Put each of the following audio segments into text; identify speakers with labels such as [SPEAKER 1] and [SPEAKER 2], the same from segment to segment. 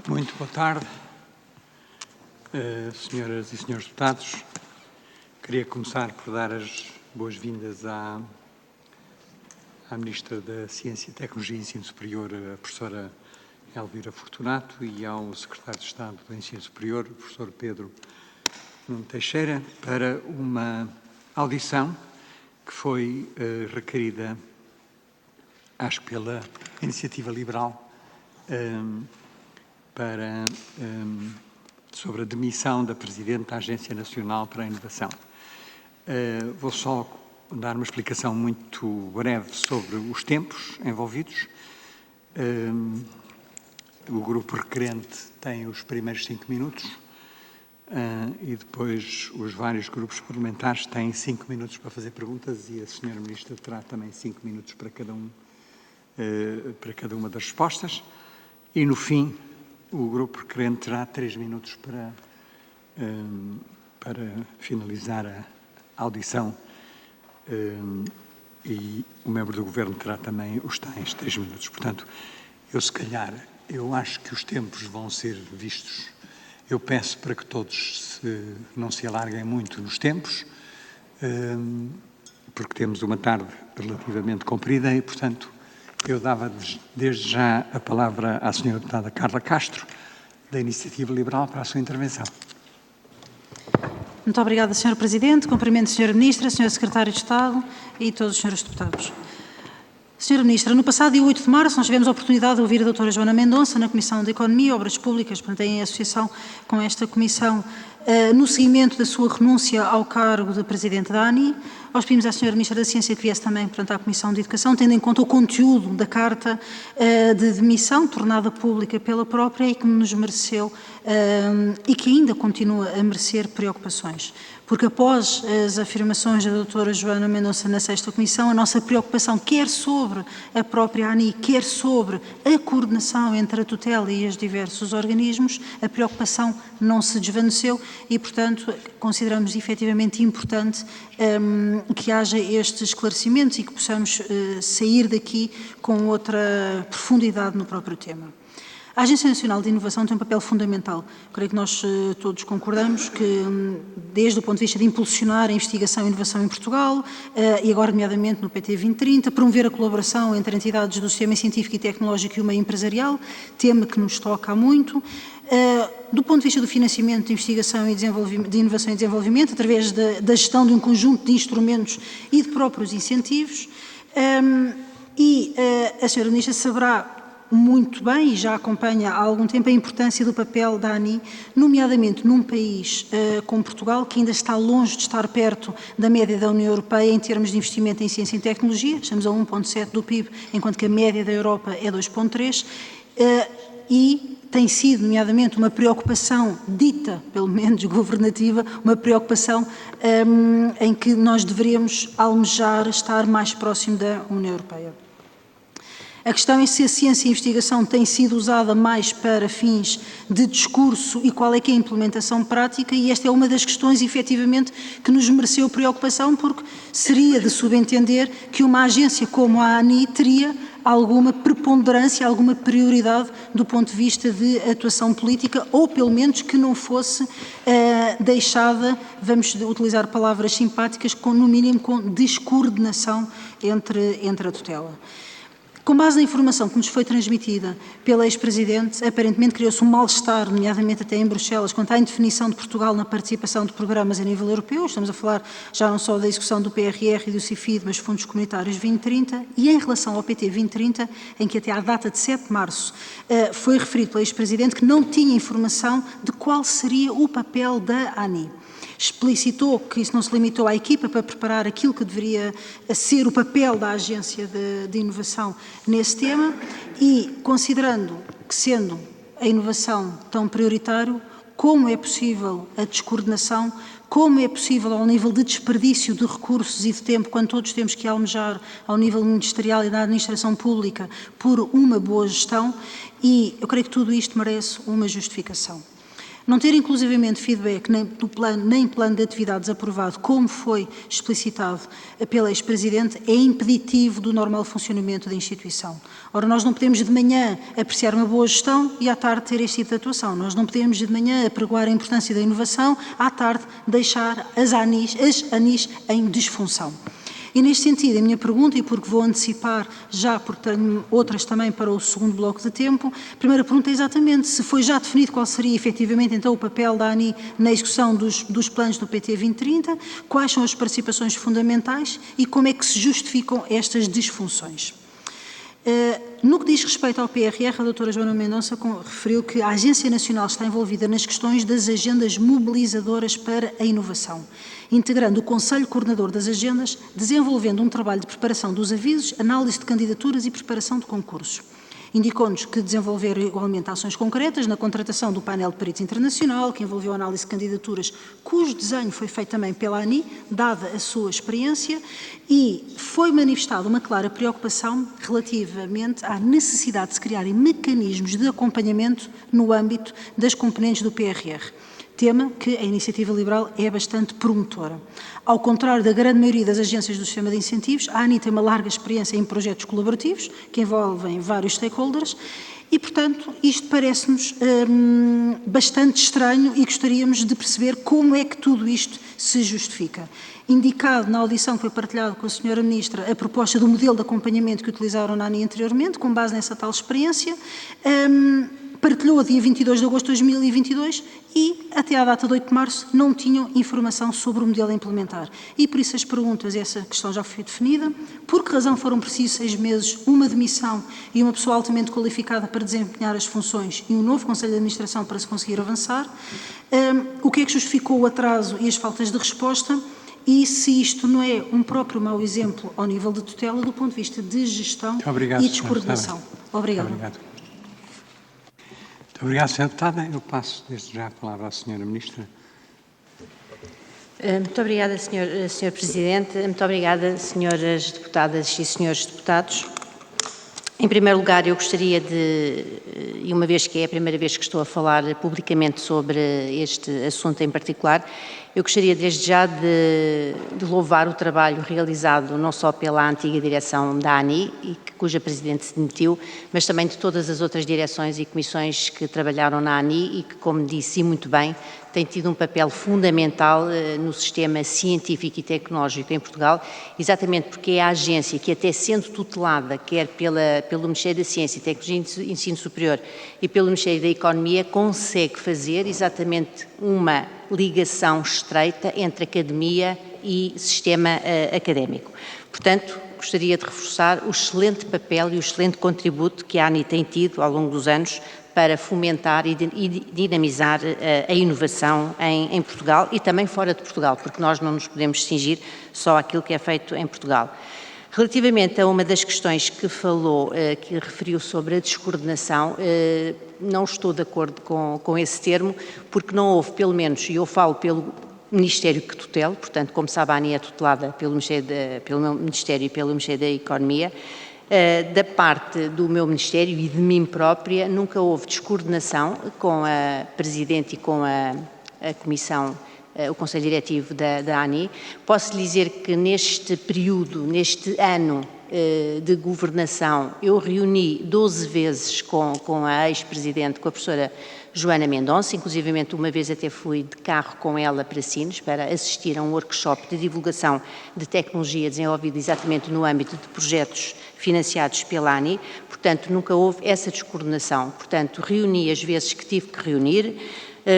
[SPEAKER 1] Muito boa tarde, senhoras e senhores deputados. Queria começar por dar as boas-vindas à Ministra da Ciência, Tecnologia e Ensino Superior, a professora Elvira Fortunato, e ao Secretário de Estado do Ensino Superior, o professor Pedro Nuno Teixeira, para uma audição que foi requerida, acho que pela Iniciativa Liberal, sobre a demissão da Presidente da Agência Nacional para a Inovação. Vou só dar uma explicação muito breve sobre os tempos envolvidos. O grupo requerente tem os primeiros 5 minutos e depois os vários grupos parlamentares têm 5 minutos para fazer perguntas e a Sra. Ministra terá também 5 minutos para cada uma das respostas. E, no fim, o grupo requerente terá 3 minutos para finalizar a audição e o membro do Governo terá também os tais 3 minutos. Portanto, eu acho que os tempos vão ser vistos. Eu peço para que todos não se alarguem muito nos tempos, porque temos uma tarde relativamente comprida e, portanto, eu dava desde já a palavra à Sra. Deputada Carla Castro, da Iniciativa Liberal, para a sua intervenção.
[SPEAKER 2] Muito obrigada, Sr. Presidente. Cumprimento a Sra. Ministra, Sr. Secretário de Estado e todos os Srs. Deputados. Sra. Ministra, no passado dia 8 de março nós tivemos a oportunidade de ouvir a doutora Joana Mendonça na Comissão de Economia e Obras Públicas, portanto, em associação com esta Comissão, no seguimento da sua renúncia ao cargo de Presidente da ANI. Nós pedimos à Sra. Ministra da Ciência que viesse também, portanto, à Comissão de Educação, tendo em conta o conteúdo da carta de demissão, tornada pública pela própria e que nos mereceu e que ainda continua a merecer preocupações. Porque após as afirmações da doutora Joana Mendonça na 6ª Comissão, a nossa preocupação, quer sobre a própria ANI, quer sobre a coordenação entre a tutela e os diversos organismos, a preocupação não se desvaneceu e, portanto, consideramos efetivamente importante que haja estes esclarecimentos e que possamos sair daqui com outra profundidade no próprio tema. A Agência Nacional de Inovação tem um papel fundamental. Creio que nós todos concordamos que, desde o ponto de vista de impulsionar a investigação e inovação em Portugal, e agora nomeadamente no PT 2030, promover a colaboração entre entidades do sistema científico e tecnológico e o meio empresarial, tema que nos toca muito. Do ponto de vista do financiamento de investigação e de inovação e desenvolvimento, através da gestão de um conjunto de instrumentos e de próprios incentivos. E a Sra. Ministra saberá muito bem, e já acompanha há algum tempo, a importância do papel da ANI, nomeadamente num país como Portugal, que ainda está longe de estar perto da média da União Europeia em termos de investimento em ciência e tecnologia, estamos a 1,7% do PIB, enquanto que a média da Europa é 2,3%, e tem sido, nomeadamente, uma preocupação dita, pelo menos governativa, uma preocupação em que nós deveríamos almejar estar mais próximo da União Europeia. A questão é se a ciência e a investigação tem sido usada mais para fins de discurso e qual é que é a implementação prática, e esta é uma das questões, efetivamente, que nos mereceu preocupação, porque seria de subentender que uma agência como a ANI teria alguma preponderância, alguma prioridade do ponto de vista de atuação política, ou pelo menos que não fosse deixada, vamos utilizar palavras simpáticas, no mínimo com descoordenação entre a tutela. Com base na informação que nos foi transmitida pela ex-presidente, aparentemente criou-se um mal-estar, nomeadamente até em Bruxelas, quanto à indefinição de Portugal na participação de programas a nível europeu. Estamos a falar já não só da execução do PRR e do CIFID, mas Fundos Comunitários 2030, e em relação ao PT 2030, em que até à data de 7 de março foi referido pela ex-presidente que não tinha informação de qual seria o papel da ANI. Explicitou que isso não se limitou à equipa para preparar aquilo que deveria ser o papel da Agência de Inovação nesse tema e, considerando que, sendo a inovação tão prioritário, como é possível a descoordenação, como é possível ao nível de desperdício de recursos e de tempo, quando todos temos que almejar ao nível ministerial e da administração pública por uma boa gestão, e eu creio que tudo isto merece uma justificação. não ter inclusivamente feedback nem plano de atividades aprovado, como foi explicitado pela ex-presidente, é impeditivo do normal funcionamento da instituição. Ora, nós não podemos de manhã apreciar uma boa gestão e à tarde ter este tipo de atuação. Nós não podemos de manhã apregoar a importância da inovação, à tarde deixar as ANIs em disfunção. E neste sentido, a minha pergunta, e porque vou antecipar já, porque tenho outras também para o segundo bloco de tempo, a primeira pergunta é exatamente se foi já definido qual seria efetivamente então o papel da ANI na execução dos planos do PT 2030, quais são as participações fundamentais e como é que se justificam estas disfunções. No que diz respeito ao PRR, a doutora Joana Mendonça referiu que a Agência Nacional está envolvida nas questões das agendas mobilizadoras para a inovação, integrando o Conselho Coordenador das Agendas, desenvolvendo um trabalho de preparação dos avisos, análise de candidaturas e preparação de concursos. Indicou-nos que desenvolveram igualmente ações concretas na contratação do painel de peritos internacional, que envolveu a análise de candidaturas, cujo desenho foi feito também pela ANI, dada a sua experiência, e foi manifestada uma clara preocupação relativamente à necessidade de se criarem mecanismos de acompanhamento no âmbito das componentes do PRR. Tema que a Iniciativa Liberal é bastante promotora. Ao contrário da grande maioria das agências do sistema de incentivos, a ANI tem uma larga experiência em projetos colaborativos, que envolvem vários stakeholders, e, portanto, isto parece-nos bastante estranho e gostaríamos de perceber como é que tudo isto se justifica. Indicado na audição que foi partilhada com a Sra. Ministra a proposta do modelo de acompanhamento que utilizaram na ANI anteriormente, com base nessa tal experiência, partilhou a dia 22 de agosto de 2022 e, até à data de 8 de março, não tinham informação sobre o modelo a implementar. E por isso as perguntas, essa questão já foi definida, por que razão foram precisos 6 meses, uma demissão e uma pessoa altamente qualificada para desempenhar as funções e um novo Conselho de Administração para se conseguir avançar, o que é que justificou o atraso e as faltas de resposta e se isto não é um próprio mau exemplo ao nível de tutela do ponto de vista de gestão e descoordenação. Obrigada.
[SPEAKER 1] Muito obrigado, Sra. Deputada. Eu passo desde já a palavra à Sra. Ministra.
[SPEAKER 3] Muito obrigada, Sr. Presidente. Muito obrigada, Sras. Deputadas e Srs. Deputados. Em primeiro lugar, eu gostaria de, e uma vez que é a primeira vez que estou a falar publicamente sobre este assunto em particular, eu gostaria desde já de louvar o trabalho realizado não só pela antiga direção da ANI, cuja Presidente se demitiu, mas também de todas as outras direções e comissões que trabalharam na ANI e que, como disse muito bem, tem tido um papel fundamental no sistema científico e tecnológico em Portugal, exatamente porque é a agência que, até sendo tutelada, quer pelo Ministério da Ciência, Tecnologia e Ensino Superior e pelo Ministério da Economia, consegue fazer exatamente uma ligação estreita entre academia e sistema académico. Portanto, gostaria de reforçar o excelente papel e o excelente contributo que a ANI tem tido ao longo dos anos para fomentar e dinamizar a inovação em Portugal e também fora de Portugal, porque nós não nos podemos cingir só àquilo que é feito em Portugal. Relativamente a uma das questões que falou, que referiu sobre a descoordenação, não estou de acordo com esse termo, porque não houve, pelo menos, e eu falo pelo Ministério que tutela, portanto, como sabe, a ANI é tutelada pelo meu Ministério e pelo Ministério da Economia. Da parte do meu Ministério e de mim própria, nunca houve descoordenação com a Presidente e com a Comissão, o Conselho Diretivo da ANI. Posso lhe dizer que neste período, neste ano de governação, eu reuni 12 vezes com a ex-Presidente, com a professora Joana Mendonça, inclusivamente uma vez até fui de carro com ela para Sines para assistir a um workshop de divulgação de tecnologia desenvolvido exatamente no âmbito de projetos financiados pela ANI, portanto nunca houve essa descoordenação, portanto reuni as vezes que tive que reunir.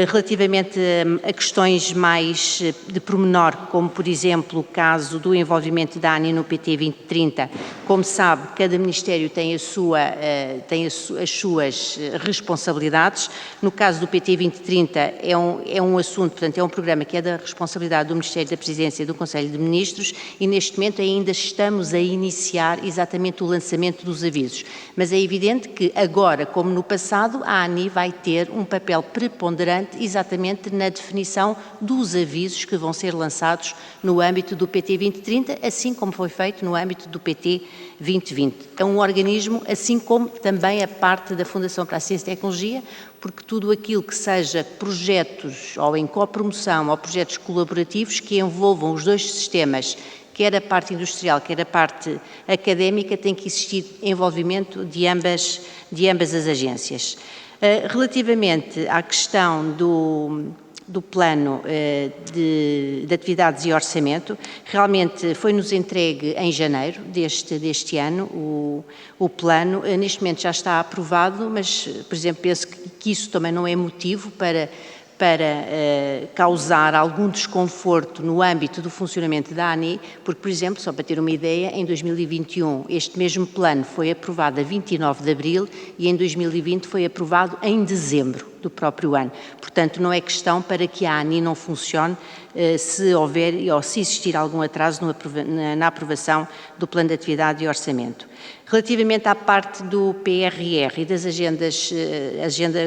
[SPEAKER 3] Relativamente a questões mais de pormenor, como por exemplo o caso do envolvimento da ANI no PT 2030, como sabe, cada Ministério tem as suas responsabilidades. No caso do PT 2030 é um assunto, portanto é um programa que é da responsabilidade do Ministério da Presidência e do Conselho de Ministros e neste momento ainda estamos a iniciar exatamente o lançamento dos avisos. Mas é evidente que agora, como no passado, a ANI vai ter um papel preponderante importante exatamente na definição dos avisos que vão ser lançados no âmbito do PT 2030, assim como foi feito no âmbito do PT 2020. É um organismo, assim como também a parte da Fundação para a Ciência e Tecnologia, porque tudo aquilo que seja projetos ou em copromoção ou projetos colaborativos que envolvam os dois sistemas, quer a parte industrial, quer a parte académica, tem que existir envolvimento de ambas as agências. Relativamente à questão do plano de atividades e orçamento, realmente foi-nos entregue em janeiro deste ano o plano. Neste momento já está aprovado, mas, por exemplo, penso que isso também não é motivo para causar algum desconforto no âmbito do funcionamento da ANI, porque, por exemplo, só para ter uma ideia, em 2021 este mesmo plano foi aprovado a 29 de abril e em 2020 foi aprovado em dezembro do próprio ano. Portanto, não é questão para que a ANI não funcione se houver ou se existir algum atraso na aprovação do plano de atividade e orçamento. Relativamente à parte do PRR e das agendas,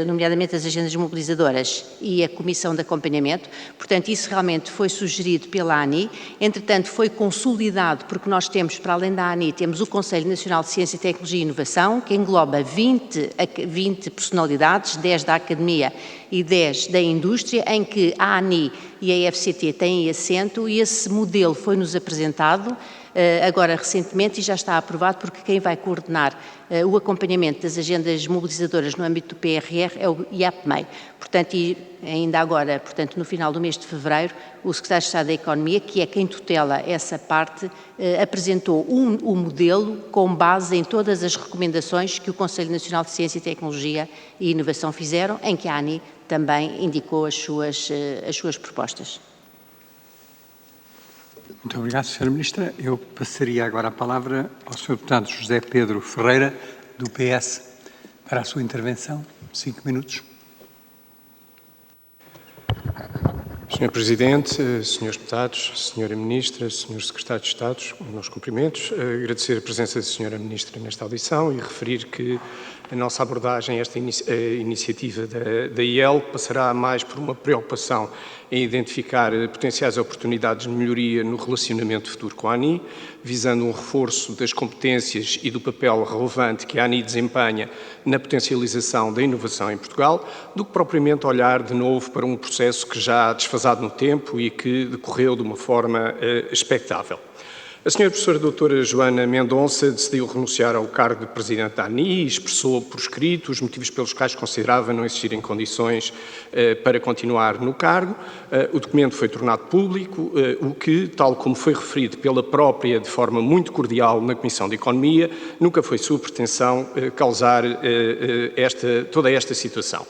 [SPEAKER 3] nomeadamente as agendas mobilizadoras e a comissão de acompanhamento, portanto, isso realmente foi sugerido pela ANI, entretanto foi consolidado, porque nós temos, para além da ANI, temos o Conselho Nacional de Ciência, Tecnologia e Inovação, que engloba 20 personalidades, 10 da academia e 10 da indústria, em que a ANI e a FCT têm assento, e esse modelo foi-nos apresentado agora recentemente e já está aprovado, porque quem vai coordenar o acompanhamento das agendas mobilizadoras no âmbito do PRR é o IAPMEI. Portanto, e ainda agora, portanto, no final do mês de fevereiro, o Secretário de Estado da Economia, que é quem tutela essa parte, apresentou um modelo com base em todas as recomendações que o Conselho Nacional de Ciência, Tecnologia e Inovação fizeram, em que a ANI também indicou as suas propostas.
[SPEAKER 1] Muito obrigado, Sra. Ministra. Eu passaria agora a palavra ao Sr. Deputado José Pedro Ferreira, do PS, para a sua intervenção. 5 minutos.
[SPEAKER 4] Sr. Presidente, Srs. Deputados, Sra. Ministra, Sr. Secretário de Estado, meus cumprimentos. Agradecer a presença da Sra. Ministra nesta audição e referir que a nossa abordagem a esta iniciativa da IEL passará mais por uma preocupação em identificar potenciais oportunidades de melhoria no relacionamento futuro com a ANI, visando um reforço das competências e do papel relevante que a ANI desempenha na potencialização da inovação em Portugal, do que propriamente olhar de novo para um processo que já desfasado no tempo e que decorreu de uma forma expectável. A Sra. Professora Doutora Joana Mendonça decidiu renunciar ao cargo de Presidente da ANI e expressou por escrito os motivos pelos quais considerava não existirem condições para continuar no cargo. O documento foi tornado público, o que, tal como foi referido pela própria de forma muito cordial na Comissão de Economia, nunca foi sua pretensão causar toda esta situação.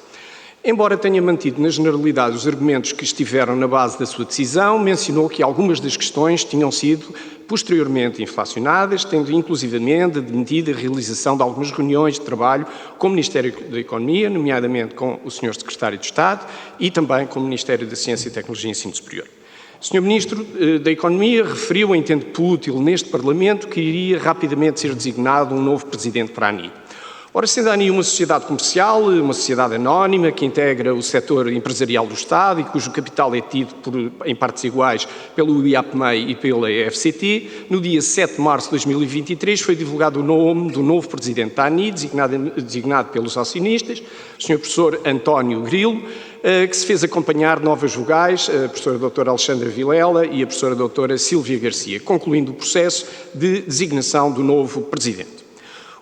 [SPEAKER 4] Embora tenha mantido na generalidade os argumentos que estiveram na base da sua decisão, mencionou que algumas das questões tinham sido posteriormente inflacionadas, tendo inclusivamente admitido a realização de algumas reuniões de trabalho com o Ministério da Economia, nomeadamente com o Sr. Secretário de Estado e também com o Ministério da Ciência, Tecnologia e Ensino Superior. O Sr. Ministro da Economia referiu, entendo por útil neste Parlamento, que iria rapidamente ser designado um novo Presidente para a ANI. Ora, sendo a ANI uma sociedade comercial, uma sociedade anónima que integra o setor empresarial do Estado e cujo capital é tido em partes iguais pelo IAPMEI e pela FCT, no dia 7 de março de 2023 foi divulgado o nome do novo Presidente da ANI, designado pelos acionistas, o Sr. Professor António Grilo, que se fez acompanhar de novas vogais, a Professora Doutora Alexandra Vilela e a Professora Doutora Sílvia Garcia, concluindo o processo de designação do novo Presidente.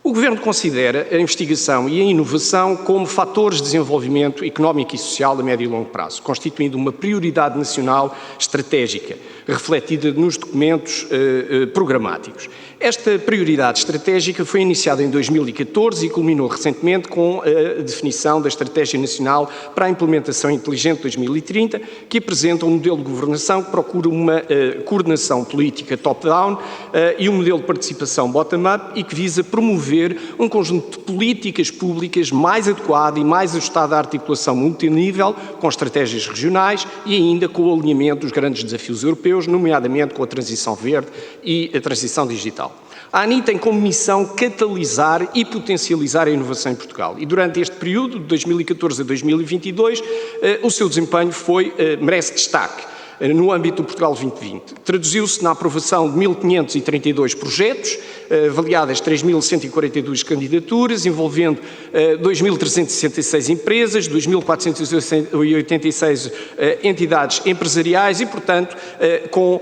[SPEAKER 4] O Governo considera a investigação e a inovação como fatores de desenvolvimento económico e social a médio e longo prazo, constituindo uma prioridade nacional estratégica, refletida nos documentos programáticos. Esta prioridade estratégica foi iniciada em 2014 e culminou recentemente com a definição da Estratégia Nacional para a Implementação Inteligente 2030, que apresenta um modelo de governação que procura uma coordenação política top-down e um modelo de participação bottom-up e que visa promover um conjunto de políticas públicas mais adequado e mais ajustado à articulação multinível, com estratégias regionais e ainda com o alinhamento dos grandes desafios europeus, nomeadamente com a transição verde e a transição digital. Portugal. A ANI tem como missão catalisar e potencializar a inovação em Portugal. E durante este período, de 2014 a 2022, o seu desempenho merece destaque no âmbito do Portugal 2020. Traduziu-se na aprovação de 1.532 projetos, avaliadas 3.142 candidaturas, envolvendo 2.366 empresas, 2.486 entidades empresariais e, portanto, com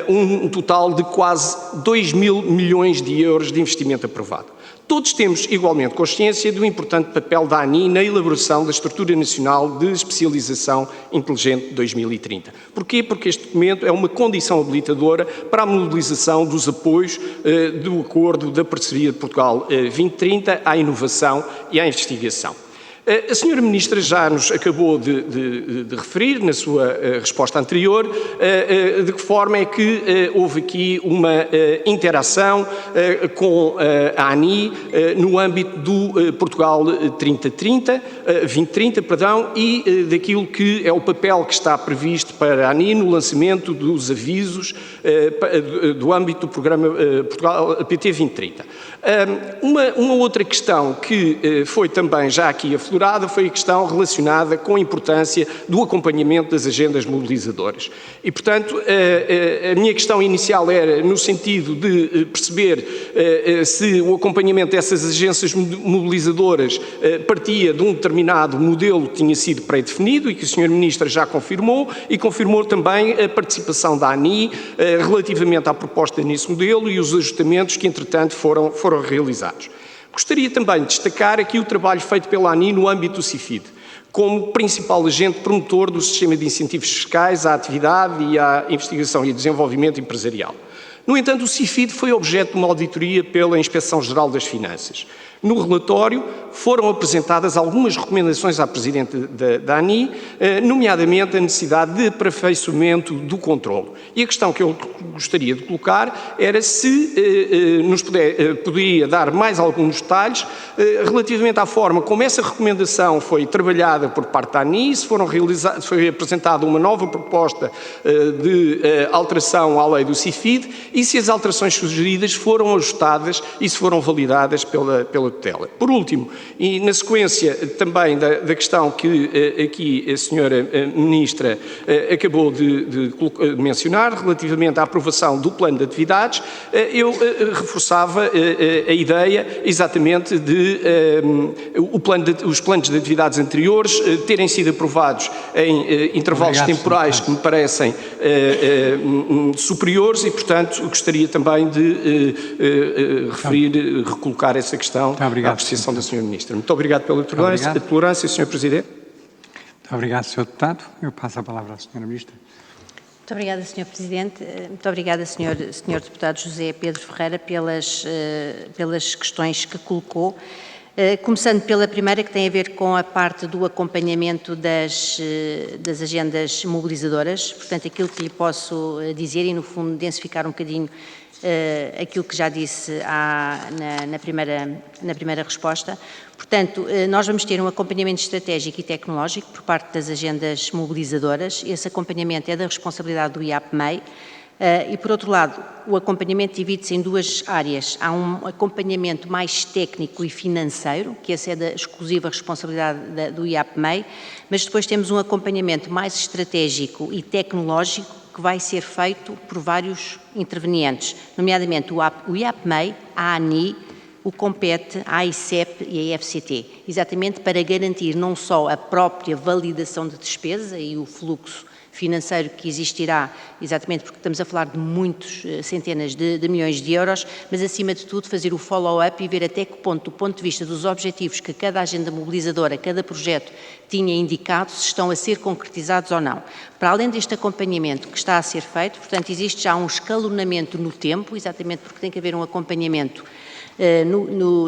[SPEAKER 4] um total de quase 2 mil milhões de euros de investimento aprovado. Todos temos igualmente consciência do importante papel da ANI na elaboração da Estrutura Nacional de Especialização Inteligente 2030. Porquê? Porque este documento é uma condição habilitadora para a mobilização dos apoios do Acordo da Parceria de Portugal 2030 à inovação e à investigação. A senhora Ministra já nos acabou de referir, na sua resposta anterior, de que forma é que houve aqui uma interação com a ANI no âmbito do Portugal 2030, e daquilo que é o papel que está previsto para a ANI no lançamento dos avisos do âmbito do programa Portugal PT 2030. Uma outra questão que foi também já aqui aflorada foi a questão relacionada com a importância do acompanhamento das agendas mobilizadoras. E, portanto, a minha questão inicial era no sentido de perceber se o acompanhamento dessas agências mobilizadoras partia de um determinado modelo que tinha sido pré-definido e que a senhora Ministra já confirmou, e confirmou também a participação da ANI relativamente à proposta nesse modelo e os ajustamentos que, entretanto, foram realizados. Gostaria também de destacar aqui o trabalho feito pela ANI no âmbito do CIFID, como principal agente promotor do sistema de incentivos fiscais à atividade e à investigação e desenvolvimento empresarial. No entanto, o CIFID foi objeto de uma auditoria pela Inspeção-Geral das Finanças. No relatório foram apresentadas algumas recomendações à Presidente da ANI, nomeadamente a necessidade de aperfeiçoamento do controlo. E a questão que eu gostaria de colocar era se nos poderia dar mais alguns detalhes relativamente à forma como essa recomendação foi trabalhada por parte da ANI, se foi apresentada uma nova proposta de alteração à lei do CIFID e se as alterações sugeridas foram ajustadas e se foram validadas pela tutela. Por último, e na sequência também da questão que aqui a senhora Ministra acabou de mencionar, relativamente à aprovação do plano de atividades, eu reforçava a ideia exatamente de os planos de atividades anteriores terem sido aprovados em intervalos temporais que me parecem superiores e, portanto, gostaria também de recolocar essa questão à apreciação da Sra. Ministra. Muito obrigado pela tolerância, Sr. Presidente.
[SPEAKER 1] Muito obrigado, Sr. Deputado. Eu passo a palavra à Sra. Ministra.
[SPEAKER 3] Muito obrigada, Sr. Presidente. Muito obrigada, Sr. Deputado José Pedro Ferreira, pelas questões que colocou. Começando pela primeira, que tem a ver com a parte do acompanhamento das agendas mobilizadoras. Portanto, aquilo que lhe posso dizer e, no fundo, densificar um bocadinho aquilo que já disse na primeira resposta. Portanto, nós vamos ter um acompanhamento estratégico e tecnológico por parte das agendas mobilizadoras. Esse acompanhamento é da responsabilidade do IAPMEI. E, por outro lado, o acompanhamento divide-se em duas áreas. Há um acompanhamento mais técnico e financeiro, que essa é da exclusiva responsabilidade do IAPMEI, mas depois temos um acompanhamento mais estratégico e tecnológico que vai ser feito por vários intervenientes, nomeadamente o IAPMEI, a ANI, o COMPET, a AICEP e a FCT, exatamente para garantir não só a própria validação de despesa e o fluxo financeiro que existirá, exatamente porque estamos a falar de muitos centenas de milhões de euros, mas acima de tudo fazer o follow-up e ver até que ponto, do ponto de vista dos objetivos que cada agenda mobilizadora, cada projeto tinha indicado, se estão a ser concretizados ou não. Para além deste acompanhamento que está a ser feito, portanto, existe já um escalonamento no tempo, exatamente porque tem que haver um acompanhamento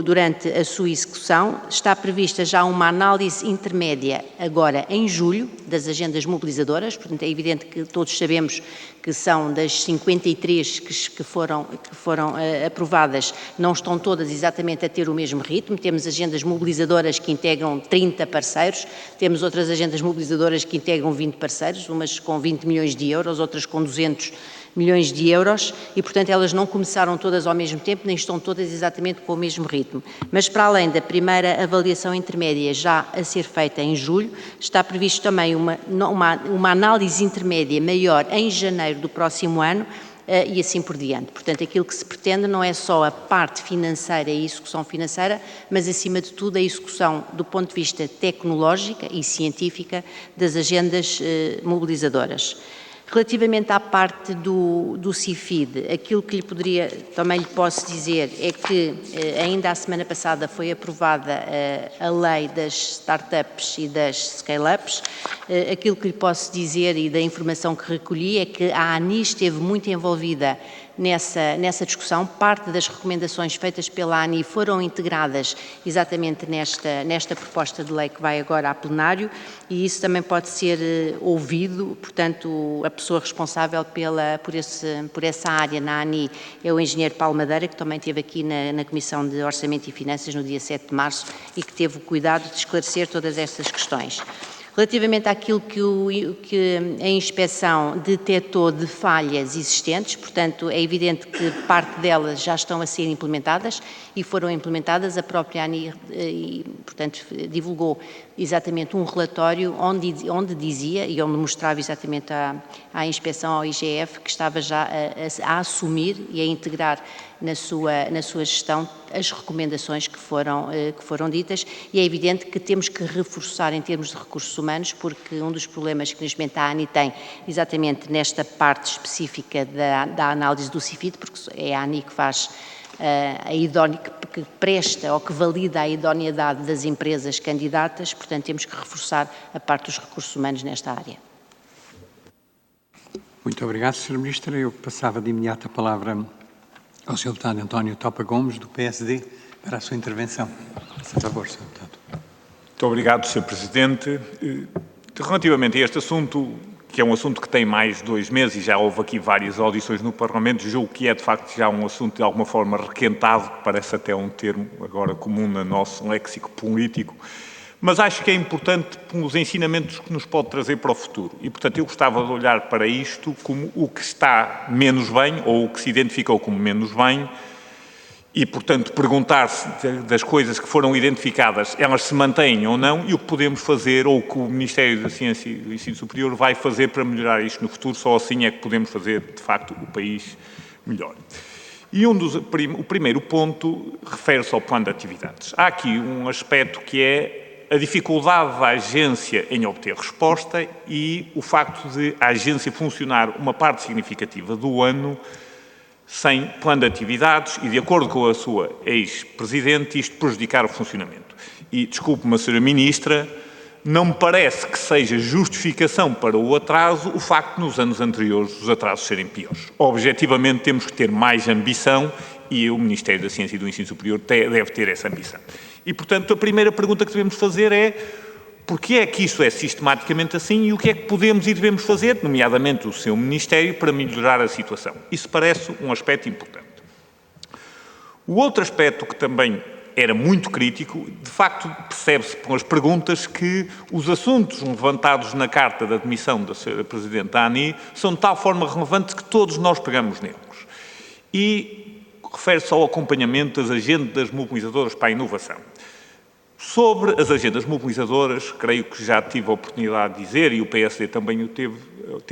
[SPEAKER 3] durante a sua execução. Está prevista já uma análise intermédia agora em julho das agendas mobilizadoras, portanto é evidente que todos sabemos que são das 53 que foram aprovadas, não estão todas exatamente a ter o mesmo ritmo. Temos agendas mobilizadoras que integram 30 parceiros, temos outras agendas mobilizadoras que integram 20 parceiros, umas com 20 milhões de euros, outras com 200 milhões de euros e, portanto, elas não começaram todas ao mesmo tempo, nem estão todas exatamente com o mesmo ritmo. Mas, para além da primeira avaliação intermédia já a ser feita em julho, está previsto também uma análise intermédia maior em janeiro do próximo ano, e assim por diante. Portanto, aquilo que se pretende não é só a parte financeira e a execução financeira, mas, acima de tudo, a execução do ponto de vista tecnológica e científica das agendas mobilizadoras. Relativamente à parte do CIFID, aquilo que também lhe posso dizer é que ainda a semana passada foi aprovada a lei das startups e das scale-ups. Aquilo que lhe posso dizer e da informação que recolhi é que a ANI esteve muito envolvida nessa discussão. Parte das recomendações feitas pela ANI foram integradas exatamente nesta proposta de lei que vai agora a plenário, e isso também pode ser ouvido. Portanto, a pessoa responsável por essa área na ANI é o engenheiro Paulo Madeira, que também esteve aqui na Comissão de Orçamento e Finanças no dia 7 de março e que teve o cuidado de esclarecer todas estas questões. Relativamente àquilo que a inspeção detectou de falhas existentes, portanto, é evidente que parte delas já estão a ser implementadas e foram implementadas. A própria ANI, portanto, divulgou exatamente um relatório onde dizia e onde mostrava exatamente à inspeção, ao IGF, que estava já a assumir e a integrar na sua gestão as recomendações que foram ditas, e é evidente que temos que reforçar em termos de recursos humanos, porque um dos problemas que neste momento a ANI tem exatamente nesta parte específica da análise do CIFID, porque é a ANI que faz que presta ou que valida a idoneidade das empresas candidatas, portanto temos que reforçar a parte dos recursos humanos nesta área.
[SPEAKER 1] Muito obrigado, Sra. Ministra. Eu passava de imediato a palavra ao Sr. Deputado António Topa Gomes, do PSD, para a sua intervenção. Por favor, Sr. Deputado.
[SPEAKER 5] Muito obrigado, Sr. Presidente. Relativamente a este assunto, que é um assunto que tem mais de 2 meses e já houve aqui várias audições no Parlamento, julgo que é de facto já um assunto de alguma forma requentado, que parece até um termo agora comum no nosso léxico político, mas acho que é importante pelos ensinamentos que nos pode trazer para o futuro. E, portanto, eu gostava de olhar para isto como o que está menos bem, ou o que se identificou como menos bem, e, portanto, perguntar-se das coisas que foram identificadas, elas se mantêm ou não, e o que podemos fazer, ou o que o Ministério da Ciência e do Ensino Superior vai fazer para melhorar isto no futuro. Só assim é que podemos fazer, de facto, o país melhor. E o primeiro ponto refere-se ao plano de atividades. Há aqui um aspecto que é a dificuldade da agência em obter resposta e o facto de a agência funcionar uma parte significativa do ano sem plano de atividades e, de acordo com a sua ex-presidente, isto prejudicar o funcionamento. E, desculpe-me, Sra. Ministra, não me parece que seja justificação para o atraso o facto de, nos anos anteriores, os atrasos serem piores. Objetivamente, temos que ter mais ambição e o Ministério da Ciência e do Ensino Superior deve ter essa ambição. E, portanto, a primeira pergunta que devemos fazer é: porquê é que isso é sistematicamente assim e o que é que podemos e devemos fazer, nomeadamente o seu Ministério, para melhorar a situação? Isso parece um aspecto importante. O outro aspecto que também era muito crítico, de facto, percebe-se pelas perguntas que os assuntos levantados na carta de admissão da Sra. Presidente da ANI são de tal forma relevantes que todos nós pegamos neles. E refere-se ao acompanhamento das agendas mobilizadoras para a inovação. Sobre as agendas mobilizadoras, creio que já tive a oportunidade de dizer, e o PSD também teve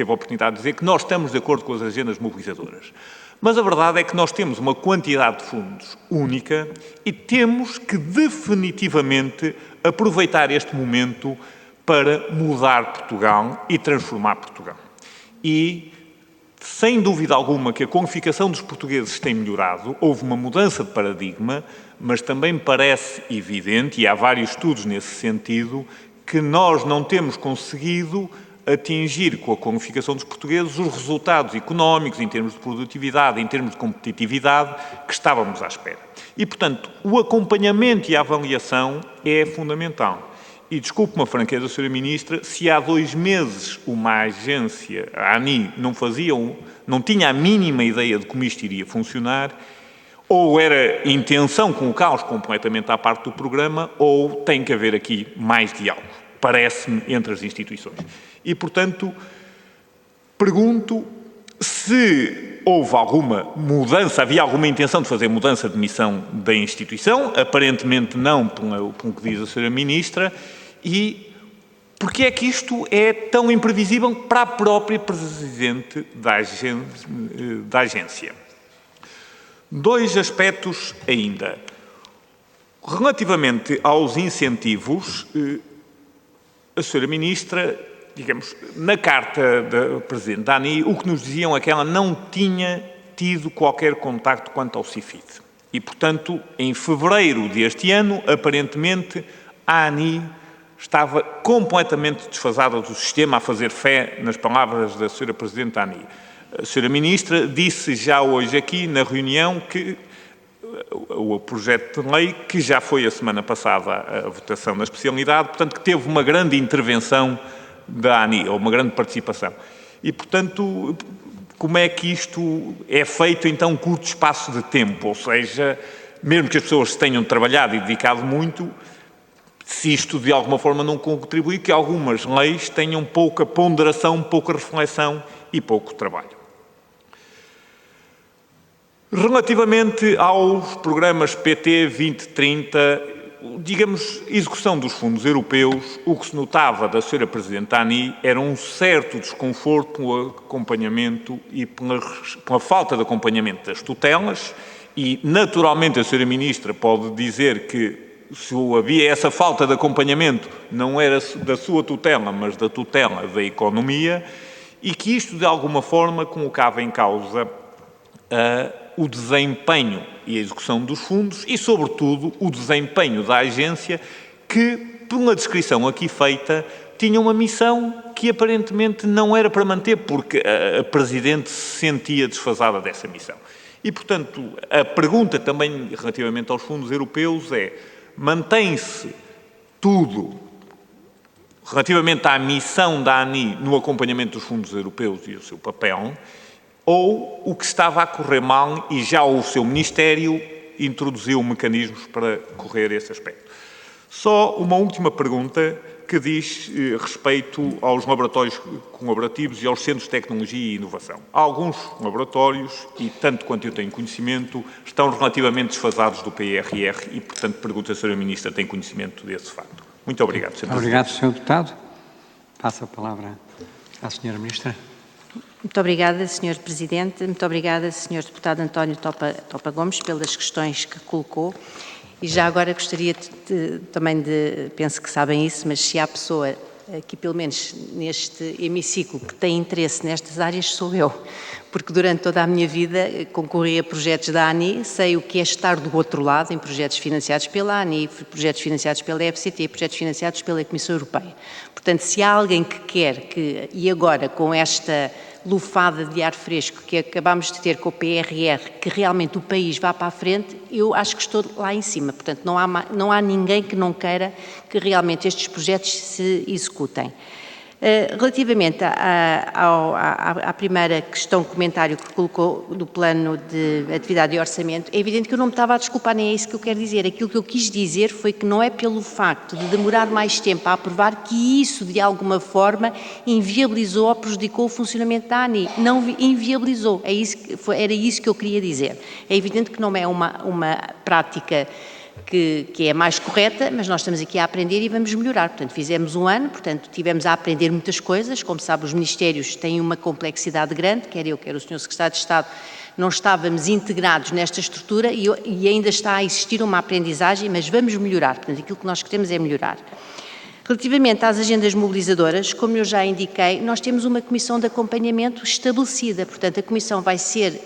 [SPEAKER 5] a oportunidade de dizer, que nós estamos de acordo com as agendas mobilizadoras. Mas a verdade é que nós temos uma quantidade de fundos única e temos que definitivamente aproveitar este momento para mudar Portugal e transformar Portugal. E, sem dúvida alguma, que a qualificação dos portugueses tem melhorado, houve uma mudança de paradigma, mas também parece evidente, e há vários estudos nesse sentido, que nós não temos conseguido atingir com a qualificação dos portugueses os resultados económicos, em termos de produtividade, em termos de competitividade, que estávamos à espera. E, portanto, o acompanhamento e a avaliação é fundamental. E desculpe-me a franqueza, Sra. Ministra, se há 2 meses uma agência, a ANI, não tinha a mínima ideia de como isto iria funcionar, ou era intenção colocá-los completamente à parte do programa, ou tem que haver aqui mais diálogo, parece-me, entre as instituições. E, portanto, pergunto se houve alguma mudança, havia alguma intenção de fazer mudança de missão da instituição, aparentemente não, pelo que diz a Sra. Ministra, e porque é que isto é tão imprevisível para a própria Presidente da Agência? 2 aspectos ainda. Relativamente aos incentivos, a Sra. Ministra, digamos, na carta da Presidente da ANI, o que nos diziam é que ela não tinha tido qualquer contacto quanto ao CIFID. E, portanto, em fevereiro deste ano, aparentemente, a ANI estava completamente desfasada do sistema, a fazer fé nas palavras da Sra. Presidente da ANI. A Sra. Ministra disse já hoje aqui, na reunião, que o projeto de lei, que já foi a semana passada a votação na especialidade, portanto, que teve uma grande intervenção da ANI, ou uma grande participação. E, portanto, como é que isto é feito em tão curto espaço de tempo? Ou seja, mesmo que as pessoas tenham trabalhado e dedicado muito, se isto de alguma forma não contribui, que algumas leis tenham pouca ponderação, pouca reflexão e pouco trabalho. Relativamente aos programas PT 2030, digamos, execução dos fundos europeus, o que se notava da Sra. Presidente da ANI era um certo desconforto pelo acompanhamento e pela falta de acompanhamento das tutelas e, naturalmente, a Sra. Ministra pode dizer que se havia essa falta de acompanhamento não era da sua tutela, mas da tutela da economia e que isto, de alguma forma, colocava em causa o desempenho e a execução dos fundos e, sobretudo, o desempenho da agência que, pela descrição aqui feita, tinha uma missão que aparentemente não era para manter porque a Presidente se sentia desfasada dessa missão. E, portanto, a pergunta também relativamente aos fundos europeus é: mantém-se tudo relativamente à missão da ANI no acompanhamento dos fundos europeus e o seu papel, ou o que estava a correr mal e já o seu Ministério introduziu mecanismos para correr esse aspecto? Só uma última pergunta que diz respeito aos laboratórios colaborativos e aos centros de tecnologia e inovação. Alguns laboratórios, e tanto quanto eu tenho conhecimento, estão relativamente desfasados do PRR e, portanto, pergunto a Sra. Ministra tem conhecimento desse facto. Muito obrigado, Sr. Presidente.
[SPEAKER 1] Obrigado, Sr. Deputado. Passo a palavra à Sra. Ministra.
[SPEAKER 3] Muito obrigada, Sr. Presidente. Muito obrigada, Sr. Deputado António Topa Gomes, pelas questões que colocou. E já agora gostaria também de, penso que sabem isso, mas se há pessoa aqui, pelo menos neste hemiciclo, que tem interesse nestas áreas, sou eu. Porque durante toda a minha vida concorri a projetos da ANI, sei o que é estar do outro lado, em projetos financiados pela ANI, projetos financiados pela FCT, projetos financiados pela Comissão Europeia. Portanto, se há alguém que quer que, e agora com esta lufada de ar fresco que acabamos de ter com o PRR, que realmente o país vá para a frente, eu acho que estou lá em cima. Portanto, não há ninguém que não queira que realmente estes projetos se executem. Relativamente à primeira questão, comentário que colocou do plano de atividade e orçamento, é evidente que eu não me estava a desculpar, nem é isso que eu quero dizer. Aquilo que eu quis dizer foi que não é pelo facto de demorar mais tempo a aprovar que isso, de alguma forma, inviabilizou ou prejudicou o funcionamento da ANI. Não inviabilizou. Era isso que eu queria dizer. É evidente que não é uma prática que é mais correta, mas nós estamos aqui a aprender e vamos melhorar. Portanto, fizemos um ano, portanto, tivemos a aprender muitas coisas. Como sabe, os ministérios têm uma complexidade grande, quer eu, quer o Sr. Secretário de Estado, não estávamos integrados nesta estrutura e ainda está a existir uma aprendizagem, mas vamos melhorar. Portanto, aquilo que nós queremos é melhorar. Relativamente às agendas mobilizadoras, como eu já indiquei, nós temos uma comissão de acompanhamento estabelecida. Portanto, a comissão vai ser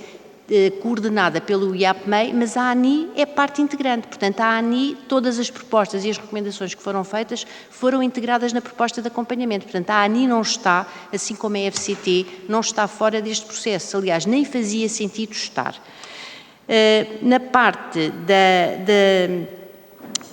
[SPEAKER 3] coordenada pelo IAPMEI, mas a ANI é parte integrante. Portanto, a ANI, todas as propostas e as recomendações que foram feitas foram integradas na proposta de acompanhamento. Portanto, a ANI não está, assim como a FCT, não está fora deste processo. Aliás, nem fazia sentido estar. Na parte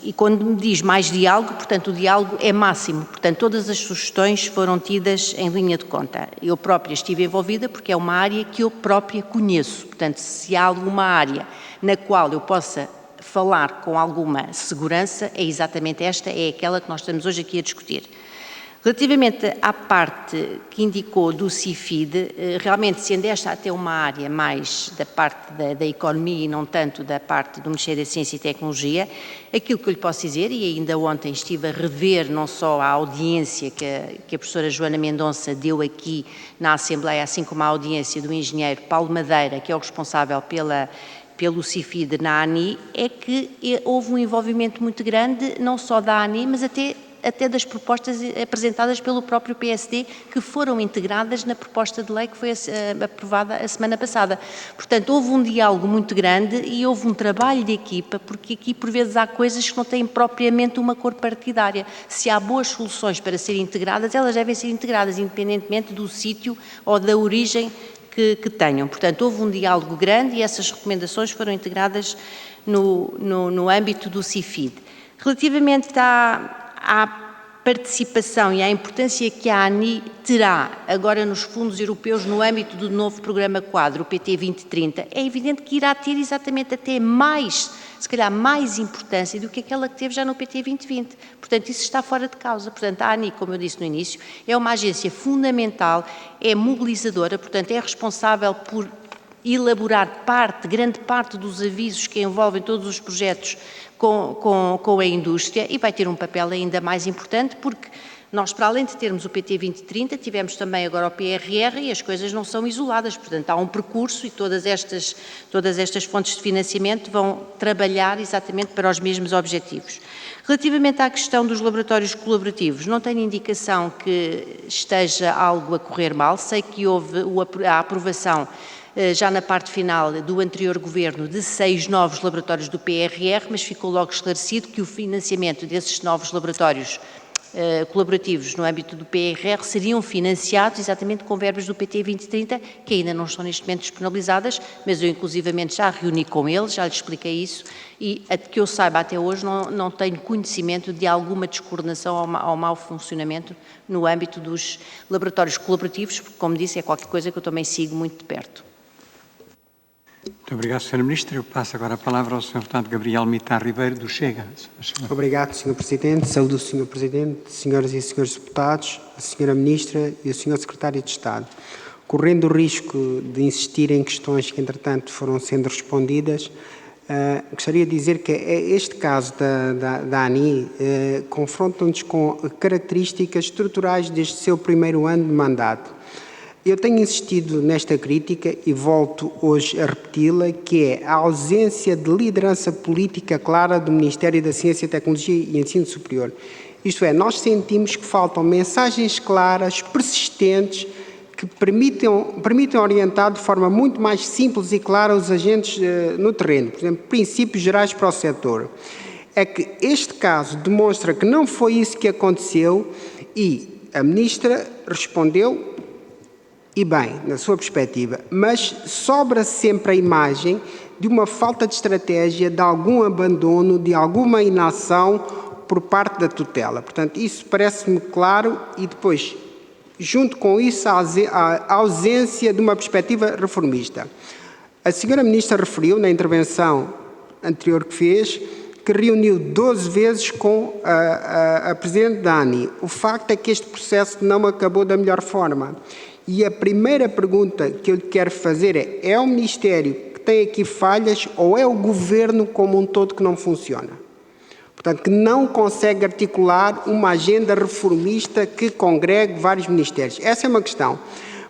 [SPEAKER 3] e quando me diz mais diálogo, portanto, o diálogo é máximo. Portanto, todas as sugestões foram tidas em linha de conta. Eu própria estive envolvida porque é uma área que eu própria conheço. Portanto, se há alguma área na qual eu possa falar com alguma segurança, é exatamente esta, é aquela que nós estamos hoje aqui a discutir. Relativamente à parte que indicou do CIFID, realmente sendo esta até uma área mais da parte da economia e não tanto da parte do Ministério da Ciência e Tecnologia, aquilo que eu lhe posso dizer, e ainda ontem estive a rever não só a audiência que a professora Joana Mendonça deu aqui na Assembleia, assim como a audiência do engenheiro Paulo Madeira, que é o responsável pelo CIFID na ANI, é que houve um envolvimento muito grande, não só da ANI, mas até das propostas apresentadas pelo próprio PSD, que foram integradas na proposta de lei que foi aprovada a semana passada. Portanto, houve um diálogo muito grande e houve um trabalho de equipa, porque aqui, por vezes, há coisas que não têm propriamente uma cor partidária. Se há boas soluções para serem integradas, elas devem ser integradas, independentemente do sítio ou da origem que tenham. Portanto, houve um diálogo grande e essas recomendações foram integradas no âmbito do CIFID. Relativamente à participação e à importância que a ANI terá agora nos fundos europeus no âmbito do novo programa quadro, o PT 2030, é evidente que irá ter exatamente até mais, se calhar mais importância do que aquela que teve já no PT 2020. Portanto, isso está fora de causa. Portanto, a ANI, como eu disse no início, é uma agência fundamental, é mobilizadora, portanto, é responsável por elaborar grande parte dos avisos que envolvem todos os projetos com a indústria e vai ter um papel ainda mais importante porque nós, para além de termos o PT 2030, tivemos também agora o PRR e as coisas não são isoladas, portanto há um percurso e todas estas fontes de financiamento vão trabalhar exatamente para os mesmos objetivos. Relativamente à questão dos laboratórios colaborativos, não tenho indicação que esteja algo a correr mal, sei que houve a aprovação já na parte final do anterior governo de 6 novos laboratórios do PRR, mas ficou logo esclarecido que o financiamento desses novos laboratórios colaborativos no âmbito do PRR seriam financiados exatamente com verbas do PT 2030, que ainda não estão neste momento disponibilizadas, mas eu inclusivamente já reuni com eles, já lhes expliquei isso e, que eu saiba até hoje, não tenho conhecimento de alguma descoordenação ou mau funcionamento no âmbito dos laboratórios colaborativos, porque, como disse, é qualquer coisa que eu também sigo muito de perto.
[SPEAKER 1] Muito obrigado, Sra. Ministra. Eu passo agora a palavra ao Sr. Deputado Gabriel Mitar Ribeiro, do Chega.
[SPEAKER 6] Obrigado, Sr. Presidente. Saúdo o Sr. Presidente, senhoras e senhores deputados, a Sra. Ministra e o Sr. Secretário de Estado. Correndo o risco de insistir em questões que, entretanto, foram sendo respondidas, gostaria de dizer que este caso da ANI confronta-nos com características estruturais desde o seu primeiro ano de mandato. Eu tenho insistido nesta crítica e volto hoje a repeti-la, que é a ausência de liderança política clara do Ministério da Ciência, Tecnologia e Ensino Superior. Isto é, nós sentimos que faltam mensagens claras, persistentes, que permitem orientar de forma muito mais simples e clara os agentes no terreno, por exemplo, princípios gerais para o setor. É que este caso demonstra que não foi isso que aconteceu e a Ministra respondeu e bem, na sua perspectiva, mas sobra sempre a imagem de uma falta de estratégia, de algum abandono, de alguma inação por parte da tutela. Portanto, isso parece-me claro e depois, junto com isso, a ausência de uma perspectiva reformista. A Sra. Ministra referiu, na intervenção anterior que fez, que reuniu 12 vezes com a Presidente da ANI. O facto é que este processo não acabou da melhor forma. E a primeira pergunta que eu lhe quero fazer é o Ministério que tem aqui falhas ou é o Governo como um todo que não funciona? Portanto, que não consegue articular uma agenda reformista que congregue vários ministérios. Essa é uma questão.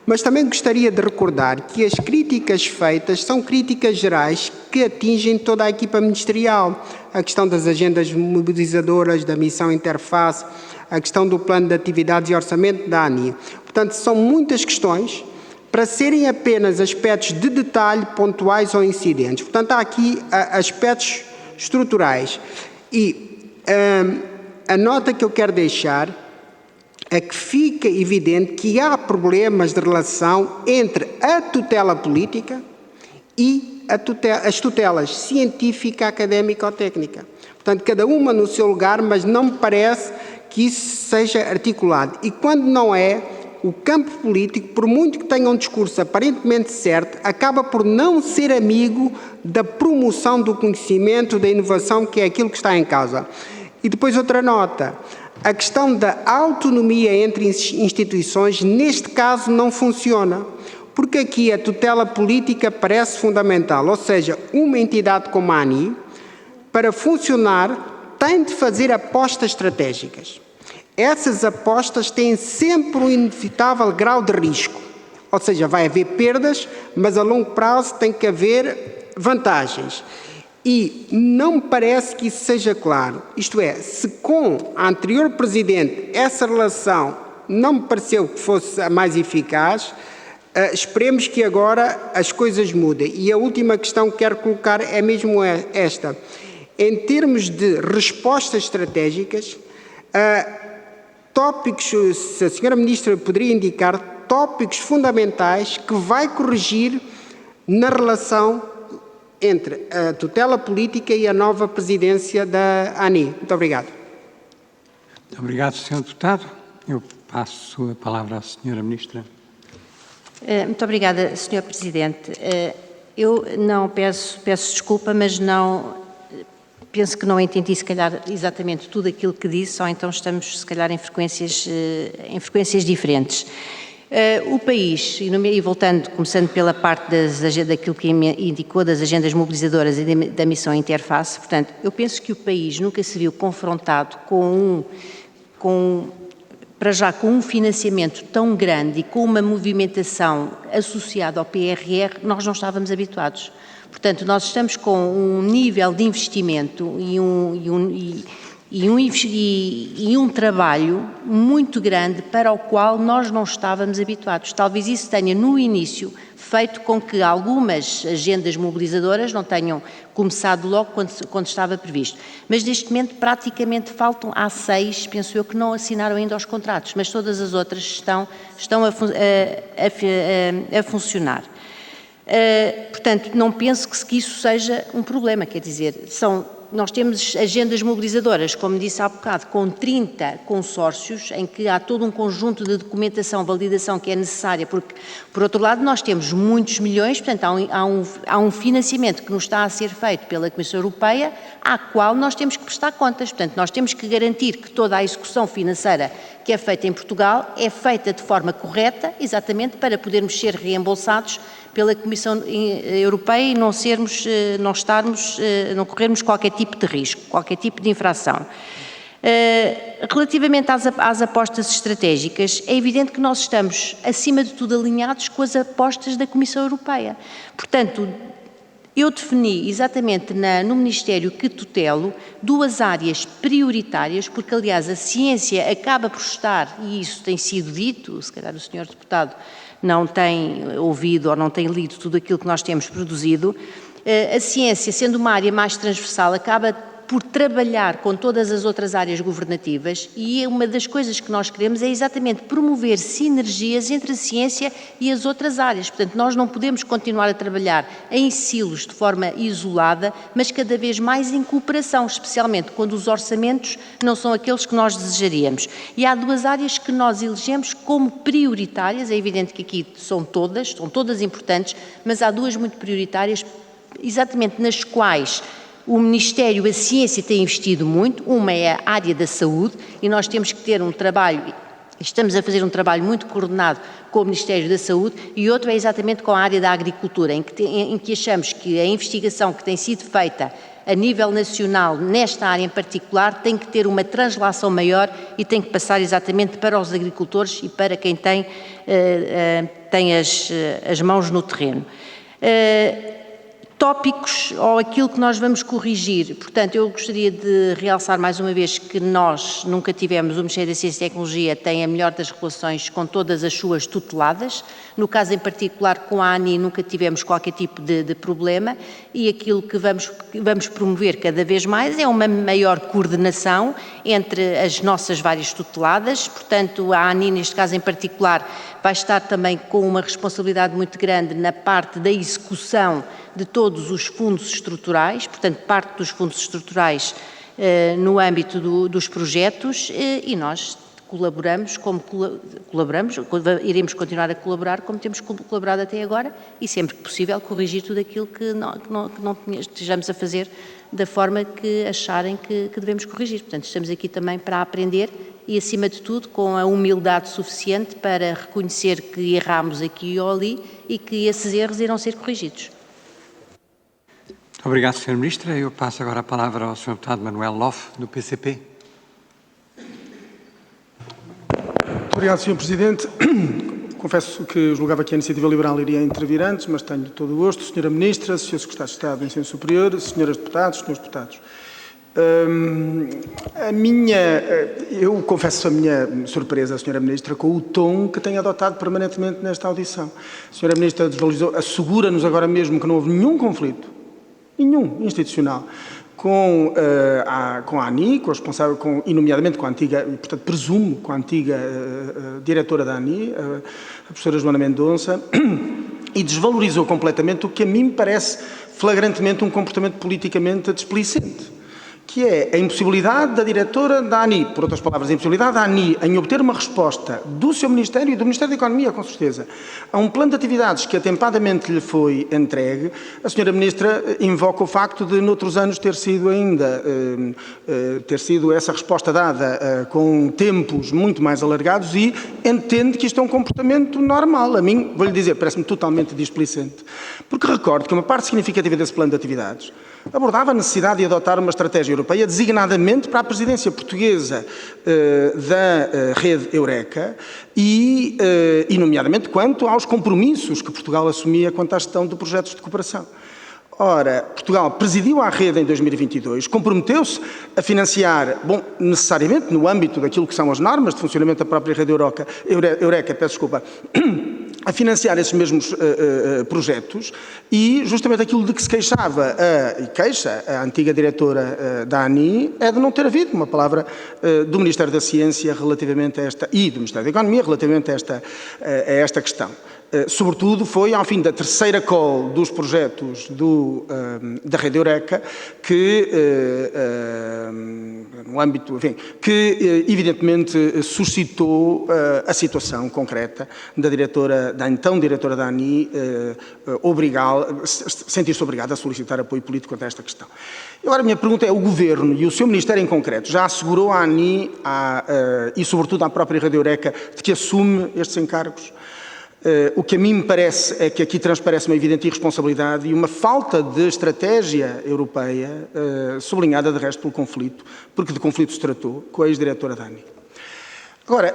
[SPEAKER 6] Mas também gostaria de recordar que as críticas feitas são críticas gerais que atingem toda a equipa ministerial. A questão das agendas mobilizadoras, da missão interface, a questão do plano de atividades e orçamento da ANI. Portanto, são muitas questões para serem apenas aspectos de detalhe, pontuais ou incidentes. Portanto, há aqui aspectos estruturais. E a nota que eu quero deixar é que fica evidente que há problemas de relação entre a tutela política e as tutelas científica, académica ou técnica. Portanto, cada uma no seu lugar, mas não me parece que isso seja articulado. E quando não é, o campo político, por muito que tenha um discurso aparentemente certo, acaba por não ser amigo da promoção do conhecimento, da inovação, que é aquilo que está em causa. E depois outra nota. A questão da autonomia entre instituições, neste caso, não funciona, porque aqui a tutela política parece fundamental, ou seja, uma entidade como a ANI, para funcionar, tem de fazer apostas estratégicas. Essas apostas têm sempre um inevitável grau de risco, ou seja, vai haver perdas, mas a longo prazo tem que haver vantagens. E não me parece que isso seja claro. Isto é, se com a anterior Presidente essa relação não me pareceu que fosse a mais eficaz, esperemos que agora as coisas mudem. E a última questão que quero colocar é mesmo esta. Em termos de respostas estratégicas, tópicos, se a Sra. Ministra poderia indicar tópicos fundamentais que vai corrigir na relação entre a tutela política e a nova presidência da ANI. Muito obrigado.
[SPEAKER 1] Muito obrigado, Sr. Deputado. Eu passo a palavra à Sra. Ministra.
[SPEAKER 3] Muito obrigada, Sr. Presidente. Eu não peço desculpa, mas não penso que não entendi, se calhar, exatamente tudo aquilo que disse, ou então estamos, se calhar, em frequências diferentes. O país, e voltando, começando pela parte daquilo que indicou das agendas mobilizadoras e da missão interface, portanto, eu penso que o país nunca se viu confrontado para já com um financiamento tão grande e com uma movimentação associada ao PRR, nós não estávamos habituados. Portanto, nós estamos com um nível de investimento e um trabalho muito grande para o qual nós não estávamos habituados. Talvez isso tenha, no início, feito com que algumas agendas mobilizadoras não tenham começado logo quando estava previsto. Mas, neste momento, praticamente há 6, penso eu, que não assinaram ainda os contratos, mas todas as outras estão a funcionar. Portanto, não penso que isso seja um problema, quer dizer, nós temos agendas mobilizadoras, como disse há bocado, com 30 consórcios, em que há todo um conjunto de documentação, validação que é necessária, porque, por outro lado, nós temos muitos milhões, portanto, há um financiamento que nos está a ser feito pela Comissão Europeia, à qual nós temos que prestar contas. Portanto, nós temos que garantir que toda a execução financeira que é feita em Portugal é feita de forma correta, exatamente para podermos ser reembolsados pela Comissão Europeia e não corrermos qualquer tipo de risco, qualquer tipo de infração. Relativamente às apostas estratégicas, é evidente que nós estamos, acima de tudo, alinhados com as apostas da Comissão Europeia. Portanto, eu defini exatamente no Ministério que tutelo 2 áreas prioritárias, porque, aliás, a ciência acaba por estar, e isso tem sido dito, se calhar o Sr. Deputado não tem ouvido ou não tem lido tudo aquilo que nós temos produzido, a ciência, sendo uma área mais transversal, acaba por trabalhar com todas as outras áreas governativas e uma das coisas que nós queremos é exatamente promover sinergias entre a ciência e as outras áreas. Portanto, nós não podemos continuar a trabalhar em silos de forma isolada, mas cada vez mais em cooperação, especialmente quando os orçamentos não são aqueles que nós desejaríamos. E há 2 áreas que nós elegemos como prioritárias, é evidente que aqui são todas importantes, mas há 2 muito prioritárias, exatamente nas quais o Ministério, a ciência tem investido muito. Uma é a área da saúde e nós temos que ter um trabalho, estamos a fazer um trabalho muito coordenado com o Ministério da Saúde, e outro é exatamente com a área da agricultura, em que achamos que a investigação que tem sido feita a nível nacional nesta área em particular tem que ter uma translação maior e tem que passar exatamente para os agricultores e para quem tem as mãos no terreno. Tópicos ou aquilo que nós vamos corrigir. Portanto, eu gostaria de realçar mais uma vez que nós nunca tivemos, o Ministério da Ciência e Tecnologia tem a melhor das relações com todas as suas tuteladas. No caso em particular com a ANI nunca tivemos qualquer tipo de problema, e aquilo que vamos promover cada vez mais é uma maior coordenação entre as nossas várias tuteladas. Portanto, a ANI, neste caso em particular, vai estar também com uma responsabilidade muito grande na parte da execução de todos os fundos estruturais, portanto, parte dos fundos estruturais no âmbito dos projetos, e nós iremos continuar a colaborar como temos colaborado até agora, e sempre que possível corrigir tudo aquilo que não estejamos a fazer da forma que acharem que devemos corrigir. Portanto, estamos aqui também para aprender e, acima de tudo, com a humildade suficiente para reconhecer que erramos aqui ou ali e que esses erros irão ser corrigidos.
[SPEAKER 1] Obrigado, Sra. Ministra. Eu passo agora a palavra ao Sr. Deputado Manuel Lofe, do PCP.
[SPEAKER 7] Muito obrigado, Sr. Presidente. Confesso que julgava que a Iniciativa Liberal iria intervir antes, mas tenho todo o gosto. Sra. Ministra, Sr. Secretário de Estado do Ensino Superior, Sras. Deputadas, Srs. Deputados. Eu confesso a minha surpresa, Sra. Ministra, com o tom que tem adotado permanentemente nesta audição. A Sra. Ministra desvalorizou, assegura-nos agora mesmo que não houve nenhum conflito, nenhum institucional, com a ANI, com a responsável, e nomeadamente com a antiga, e portanto presumo, com a antiga diretora da ANI, a professora Joana Mendonça, e desvalorizou completamente o que a mim me parece flagrantemente um comportamento politicamente displicente, que é a impossibilidade da diretora da ANI, por outras palavras, a impossibilidade da ANI em obter uma resposta do seu Ministério e do Ministério da Economia, com certeza, a um plano de atividades que atempadamente lhe foi entregue. A Sra. Ministra invoca o facto de, noutros anos, ter sido essa resposta dada com tempos muito mais alargados e entende que isto é um comportamento normal. A mim, vou-lhe dizer, parece-me totalmente displicente, porque recordo que uma parte significativa desse plano de atividades abordava a necessidade de adotar uma estratégia europeia designadamente para a presidência portuguesa da rede Eureka e, nomeadamente, quanto aos compromissos que Portugal assumia quanto à gestão de projetos de cooperação. Ora, Portugal presidiu a rede em 2022, comprometeu-se a financiar, necessariamente no âmbito daquilo que são as normas de funcionamento da própria rede Eureka, a financiar esses mesmos projetos e justamente aquilo de que se queixava e queixa a antiga diretora da ANI é de não ter havido uma palavra do Ministério da Ciência relativamente a esta, e do Ministério da Economia relativamente a esta questão. Sobretudo foi ao fim da terceira call dos projetos da rede Eureka que, no âmbito, enfim, que evidentemente suscitou a situação concreta da então diretora da ANI sentir-se obrigada a solicitar apoio político quanto a esta questão. Agora a minha pergunta é, o Governo e o seu Ministério em concreto já assegurou à ANI e sobretudo à própria rede Eureka de que assume estes encargos? O que a mim me parece é que aqui transparece uma evidente irresponsabilidade e uma falta de estratégia europeia, sublinhada de resto pelo conflito, porque de conflito se tratou, com a ex-diretora da ANI. Agora,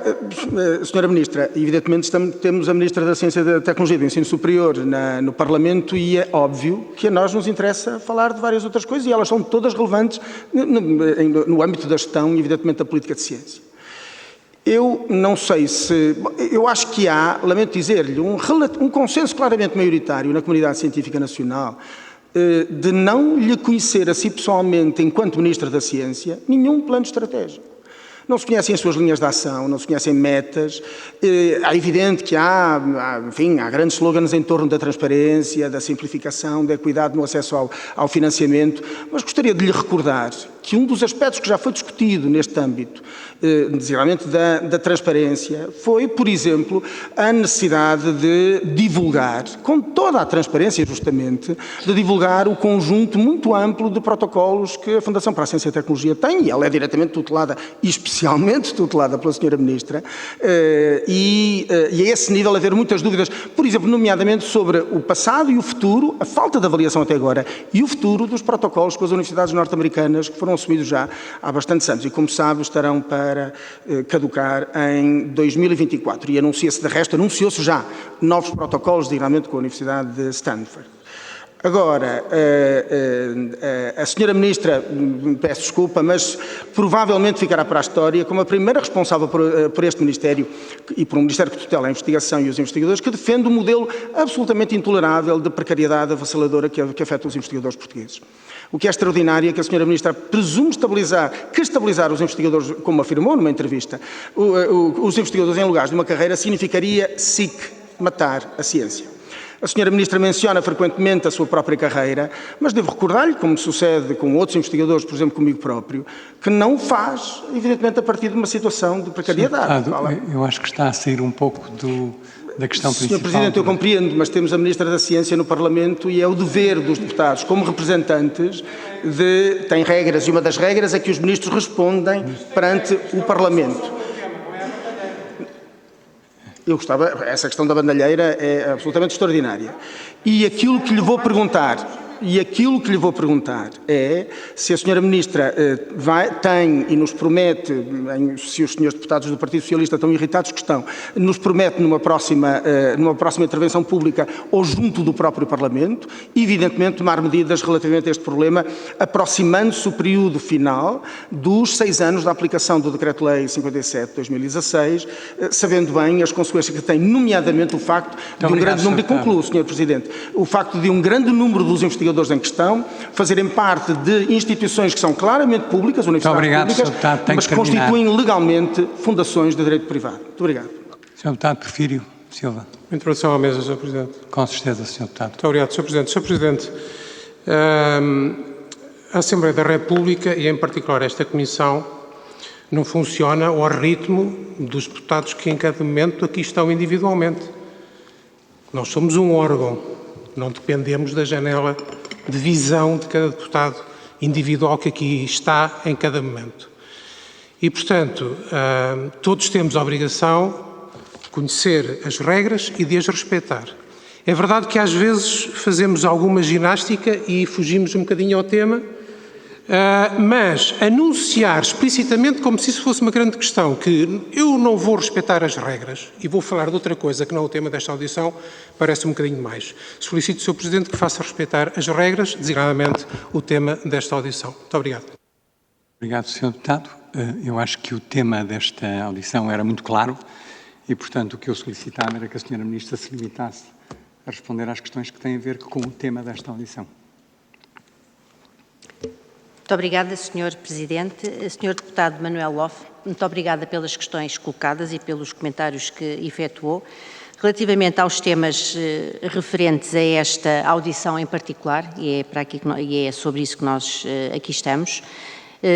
[SPEAKER 7] Sra. Ministra, evidentemente temos a Ministra da Ciência, da Tecnologia e do Ensino Superior no Parlamento e é óbvio que a nós nos interessa falar de várias outras coisas e elas são todas relevantes no âmbito da gestão e, evidentemente, da política de ciência. Eu não sei se... Eu acho que há, lamento dizer-lhe, um consenso claramente maioritário na comunidade científica nacional de não lhe conhecer a si pessoalmente, enquanto Ministra da Ciência, nenhum plano estratégico. Não se conhecem as suas linhas de ação, não se conhecem metas. É evidente que há grandes slogans em torno da transparência, da simplificação, da equidade no acesso ao financiamento, mas gostaria de lhe recordar que um dos aspectos que já foi discutido neste âmbito, designadamente da transparência, foi, por exemplo, a necessidade de divulgar, com toda a transparência justamente, de divulgar o conjunto muito amplo de protocolos que a Fundação para a Ciência e a Tecnologia tem, e ela é diretamente tutelada, e especialmente tutelada pela Sra. Ministra, e a esse nível haver muitas dúvidas, por exemplo, nomeadamente sobre o passado e o futuro, a falta de avaliação até agora, e o futuro dos protocolos com as universidades norte-americanas que foram assumidos já há bastantes anos e, como sabe, estarão para caducar em 2024. E anunciou-se já novos protocolos, diretamente com a Universidade de Stanford. Agora, a Sra. Ministra, peço desculpa, mas provavelmente ficará para a história como a primeira responsável por este Ministério e por um Ministério que tutela a investigação e os investigadores, que defende um modelo absolutamente intolerável de precariedade avassaladora que afeta os investigadores portugueses. O que é extraordinário é que a Sra. Ministra presume estabilizar os investigadores, como afirmou numa entrevista, os investigadores em lugares de uma carreira significaria matar a ciência. A Sra. Ministra menciona frequentemente a sua própria carreira, mas devo recordar-lhe, como sucede com outros investigadores, por exemplo, comigo próprio, que não faz, evidentemente, a partir de uma situação de precariedade.
[SPEAKER 1] Eu acho que está a sair um pouco da questão principal.
[SPEAKER 7] Sr. Presidente, eu compreendo, mas temos a Ministra da Ciência no Parlamento e é o dever dos deputados, como representantes, tem regras, e uma das regras é que os ministros respondem perante o Parlamento. Eu gostava, essa questão da bandalheira é absolutamente extraordinária. E aquilo que lhe vou perguntar é se a Sra. Ministra tem e nos promete, se os senhores deputados do Partido Socialista estão irritados que estão, nos promete numa próxima intervenção pública ou junto do próprio Parlamento, evidentemente tomar medidas relativamente a este problema, aproximando-se o período final dos 6 anos da aplicação do Decreto-Lei 57 de 2016, sabendo bem as consequências que tem, nomeadamente o facto de um grande número, e concluo, Sr. Presidente, o facto de um grande número dos investigadores em questão fazerem parte de instituições que são claramente públicas, universidades públicas, mas que constituem legalmente fundações de direito privado. Muito obrigado.
[SPEAKER 1] Sr. Deputado Porfírio Silva.
[SPEAKER 4] Introdução à mesa, Sr. Presidente.
[SPEAKER 1] Com certeza, Sr. Deputado.
[SPEAKER 4] Muito obrigado, Sr. Presidente. Sr. Presidente, a Assembleia da República e, em particular, esta Comissão não funciona ao ritmo dos deputados que, em cada momento, aqui estão individualmente. Nós somos um órgão, não dependemos da janela de visão de cada deputado individual que aqui está em cada momento. E, portanto, todos temos a obrigação de conhecer as regras e de as respeitar. É verdade que às vezes fazemos alguma ginástica e fugimos um bocadinho ao tema, mas anunciar explicitamente, como se isso fosse uma grande questão, que eu não vou respeitar as regras e vou falar de outra coisa que não é o tema desta audição, parece um bocadinho mais. Solicito, Sr. Presidente, que faça respeitar as regras, designadamente o tema desta audição. Muito obrigado.
[SPEAKER 1] Obrigado, Sr. Deputado. Eu acho que o tema desta audição era muito claro e, portanto, o que eu solicitava era que a Sra. Ministra se limitasse a responder às questões que têm a ver com o tema desta audição.
[SPEAKER 3] Muito obrigada, Sr. Presidente. Sr. Deputado Manuel Loff, muito obrigada pelas questões colocadas e pelos comentários que efetuou. Relativamente aos temas referentes a esta audição em particular, e é sobre isso que nós aqui estamos,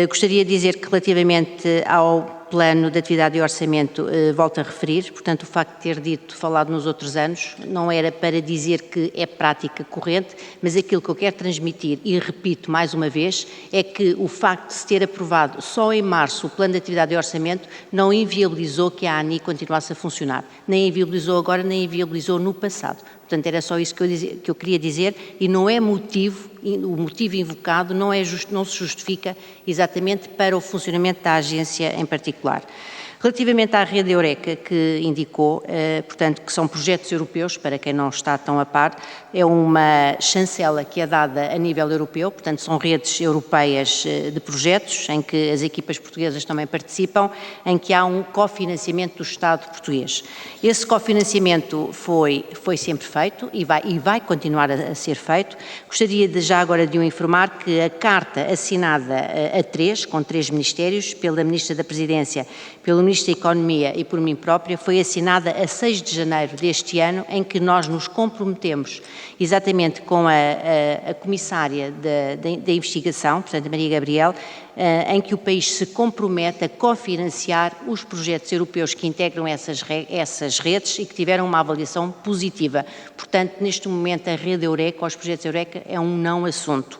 [SPEAKER 3] gostaria de dizer que relativamente ao plano de atividade e orçamento, volto a referir, portanto, o facto de ter falado nos outros anos, não era para dizer que é prática corrente, mas aquilo que eu quero transmitir, e repito mais uma vez, é que o facto de se ter aprovado só em março o plano de atividade e orçamento não inviabilizou que a ANI continuasse a funcionar. Nem inviabilizou agora, nem inviabilizou no passado. Portanto, era só isso que eu queria dizer e não é motivo, o motivo invocado não se justifica exatamente para o funcionamento da agência em particular. Relativamente à rede Eureka que indicou, portanto, que são projetos europeus, para quem não está tão a par, é uma chancela que é dada a nível europeu, portanto, são redes europeias de projetos, em que as equipas portuguesas também participam, em que há um cofinanciamento do Estado português. Esse cofinanciamento foi sempre feito e vai continuar a ser feito. Gostaria já agora de o informar que a carta assinada com 3 ministérios, pela Ministra da Presidência, pelo Ministro da Economia e por mim própria, foi assinada a 6 de janeiro deste ano, em que nós nos comprometemos exatamente com a Comissária da Investigação, portanto, a Maria Gabriel, em que o país se compromete a cofinanciar os projetos europeus que integram essas redes e que tiveram uma avaliação positiva. Portanto, neste momento, a rede Eureka, os projetos Eureka, é um não assunto.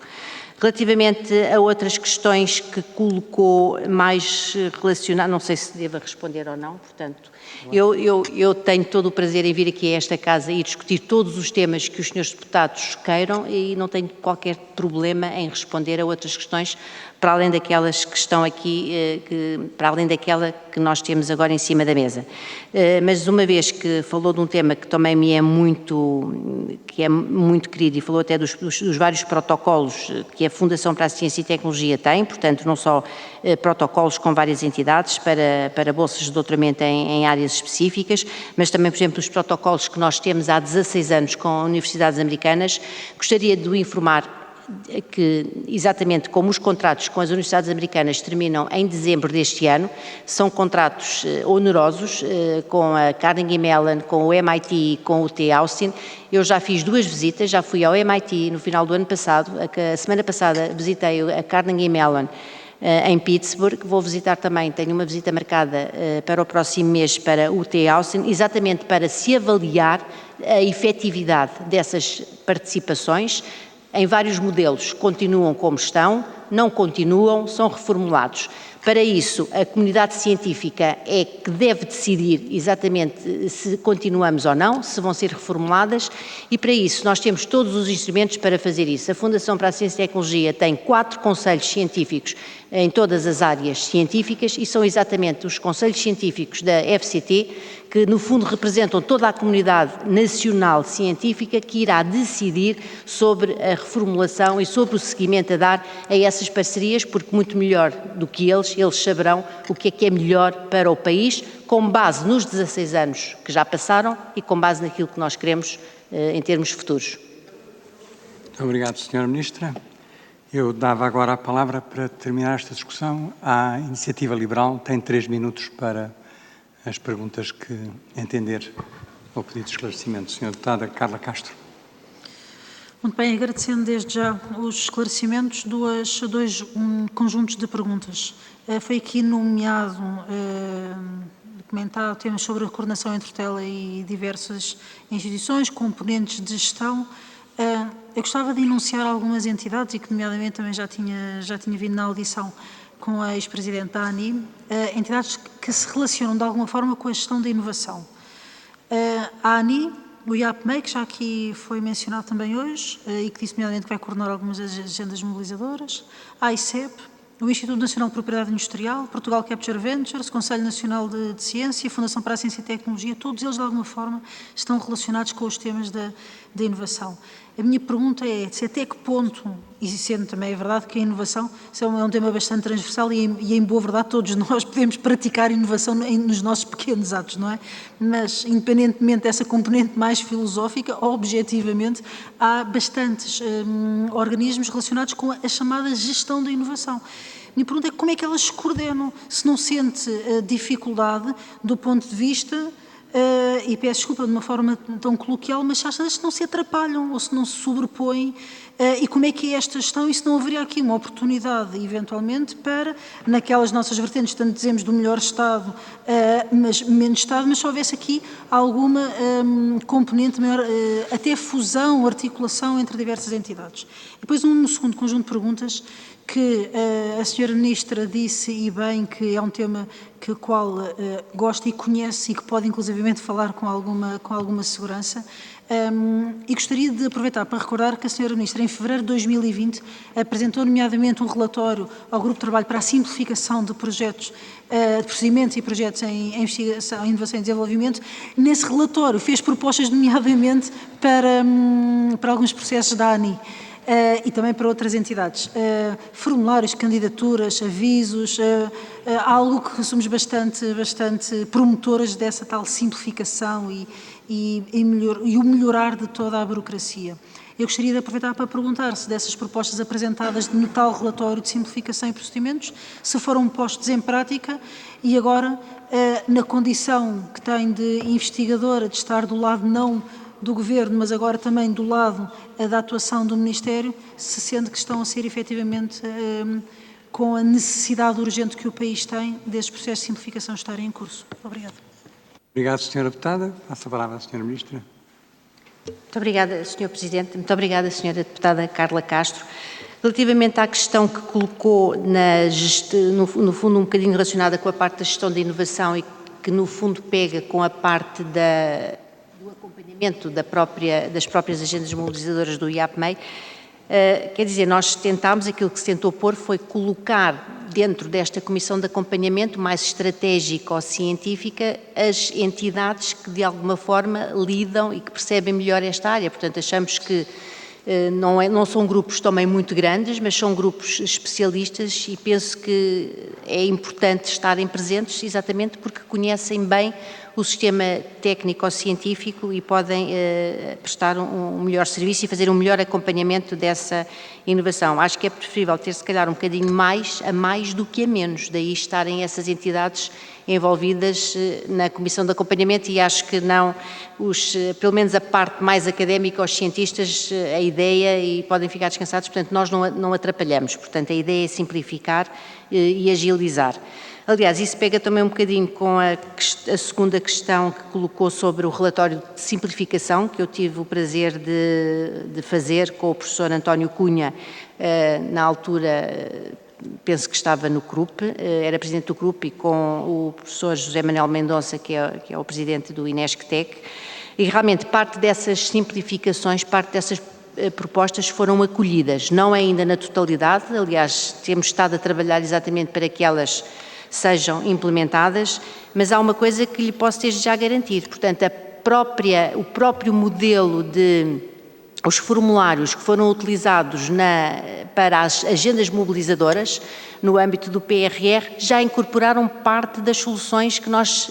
[SPEAKER 3] Relativamente a outras questões que colocou mais relacionadas, não sei se devo responder ou não, portanto, eu tenho todo o prazer em vir aqui a esta casa e discutir todos os temas que os senhores deputados queiram e não tenho qualquer problema em responder a outras questões, para além daquelas que estão aqui, para além daquela que nós temos agora em cima da mesa. Mas uma vez que falou de um tema que também me é muito querido e falou até dos vários protocolos que a Fundação para a Ciência e Tecnologia tem, portanto, não só protocolos com várias entidades para bolsas de doutoramento em áreas específicas, mas também, por exemplo, os protocolos que nós temos há 16 anos com universidades americanas. Gostaria de o informar que, exatamente como os contratos com as universidades americanas terminam em dezembro deste ano, são contratos onerosos com a Carnegie Mellon, com o MIT e com o T. Austin. Eu já fiz 2 visitas, já fui ao MIT no final do ano passado, a semana passada visitei a Carnegie Mellon em Pittsburgh, vou visitar também, tenho uma visita marcada para o próximo mês para o T. Austin, exatamente para se avaliar a efetividade dessas participações. Em vários modelos continuam como estão, não continuam, são reformulados. Para isso, a comunidade científica é que deve decidir exatamente se continuamos ou não, se vão ser reformuladas, e para isso nós temos todos os instrumentos para fazer isso. A Fundação para a Ciência e Tecnologia tem 4 conselhos científicos em todas as áreas científicas e são exatamente os conselhos científicos da FCT que, no fundo, representam toda a comunidade nacional científica que irá decidir sobre a reformulação e sobre o seguimento a dar a essas parcerias, porque muito melhor do que eles saberão o que é melhor para o país, com base nos 16 anos que já passaram e com base naquilo que nós queremos em termos futuros.
[SPEAKER 1] Muito obrigado, Sra. Ministra. Eu dava agora a palavra para terminar esta discussão à Iniciativa Liberal. Tem 3 minutos para as perguntas que entender ou pedido de esclarecimento. Sra. Deputada Carla Castro.
[SPEAKER 2] Muito bem, agradecendo desde já os esclarecimentos, dois conjuntos de perguntas. Foi aqui nomeado, comentado, temas sobre a coordenação entre tutela e diversas instituições, componentes de gestão. Eu gostava de enunciar algumas entidades, e que nomeadamente também já tinha vindo na audição com a ex-presidente da ANI, entidades que se relacionam de alguma forma com a gestão da inovação. A ANI, o IAPMEI, que já aqui foi mencionado também hoje, e que disse nomeadamente que vai coordenar algumas agendas mobilizadoras, a ICEP, o Instituto Nacional de Propriedade Industrial, Portugal Capture Ventures, Conselho Nacional de Ciência, Fundação para a Ciência e Tecnologia, todos eles de alguma forma estão relacionados com os temas da inovação. A minha pergunta é se até que ponto, e sendo também é verdade que a inovação é um tema bastante transversal e em boa verdade todos nós podemos praticar inovação nos nossos pequenos atos, não é? Mas independentemente dessa componente mais filosófica, objetivamente há bastantes organismos relacionados com a chamada gestão da inovação. A minha pergunta é como é que elas se coordenam, se não sente dificuldade do ponto de vista, e peço desculpa de uma forma tão coloquial, mas se não se atrapalham ou se não se sobrepõem, e como é que é esta gestão e se não haveria aqui uma oportunidade, eventualmente, para, naquelas nossas vertentes, tanto dizemos do melhor Estado, mas menos Estado, mas se houvesse aqui alguma componente maior, até fusão, articulação entre diversas entidades. E depois um segundo conjunto de perguntas que a Sra. Ministra disse, e bem, que é um tema que o qual gosta e conhece e que pode inclusivamente falar com alguma segurança, e gostaria de aproveitar para recordar que a Sra. Ministra, em fevereiro de 2020, apresentou nomeadamente um relatório ao Grupo de Trabalho para a simplificação de projetos, de procedimentos e projetos em investigação, inovação e desenvolvimento. Nesse relatório fez propostas nomeadamente para alguns processos da ANI. E também para outras entidades. Formulários, candidaturas, avisos, algo que somos bastante promotoras dessa tal simplificação e o melhorar de toda a burocracia. Eu gostaria de aproveitar para perguntar se dessas propostas apresentadas no tal relatório de simplificação e procedimentos, se foram postos em prática e agora, na condição que tem de investigadora, de estar do lado não do Governo, mas agora também do lado da atuação do Ministério, se sente que estão a ser efetivamente com a necessidade urgente que o país tem desses processos de simplificação estarem em curso. Obrigada.
[SPEAKER 1] Obrigado, Sra. Deputada. Passo a palavra à Sra. Ministra.
[SPEAKER 3] Muito obrigada, Sr. Presidente. Muito obrigada, Sra. Deputada Carla Castro. Relativamente à questão que colocou, no fundo, um bocadinho relacionada com a parte da gestão da inovação e que, no fundo, pega com a parte do acompanhamento das próprias agendas mobilizadoras do IAPMEI, quer dizer, nós tentámos, aquilo que se tentou pôr foi colocar dentro desta comissão de acompanhamento mais estratégica ou científica as entidades que de alguma forma lidam e que percebem melhor esta área. Portanto, achamos que não são grupos também muito grandes, mas são grupos especialistas e penso que é importante estarem presentes exatamente porque conhecem bem o sistema técnico-científico e podem prestar um melhor serviço e fazer um melhor acompanhamento dessa inovação. Acho que é preferível ter, se calhar, um bocadinho mais a mais do que a menos, daí estarem essas entidades envolvidas na Comissão de Acompanhamento e acho que não, pelo menos a parte mais académica, os cientistas, a ideia, e podem ficar descansados, portanto nós não atrapalhamos, portanto a ideia é simplificar e agilizar. Aliás, isso pega também um bocadinho com a segunda questão que colocou sobre o relatório de simplificação, que eu tive o prazer de fazer com o professor António Cunha, na altura, penso que estava no CRUP, era presidente do CRUP, e com o professor José Manuel Mendonça, que é o presidente do INESCTEC, e realmente parte dessas simplificações, parte dessas propostas foram acolhidas, não ainda na totalidade, aliás, temos estado a trabalhar exatamente para que elas sejam implementadas, mas há uma coisa que lhe posso desde já garantir, portanto, o próprio modelo os formulários que foram utilizados para as agendas mobilizadoras, no âmbito do PRR, já incorporaram parte das soluções que nós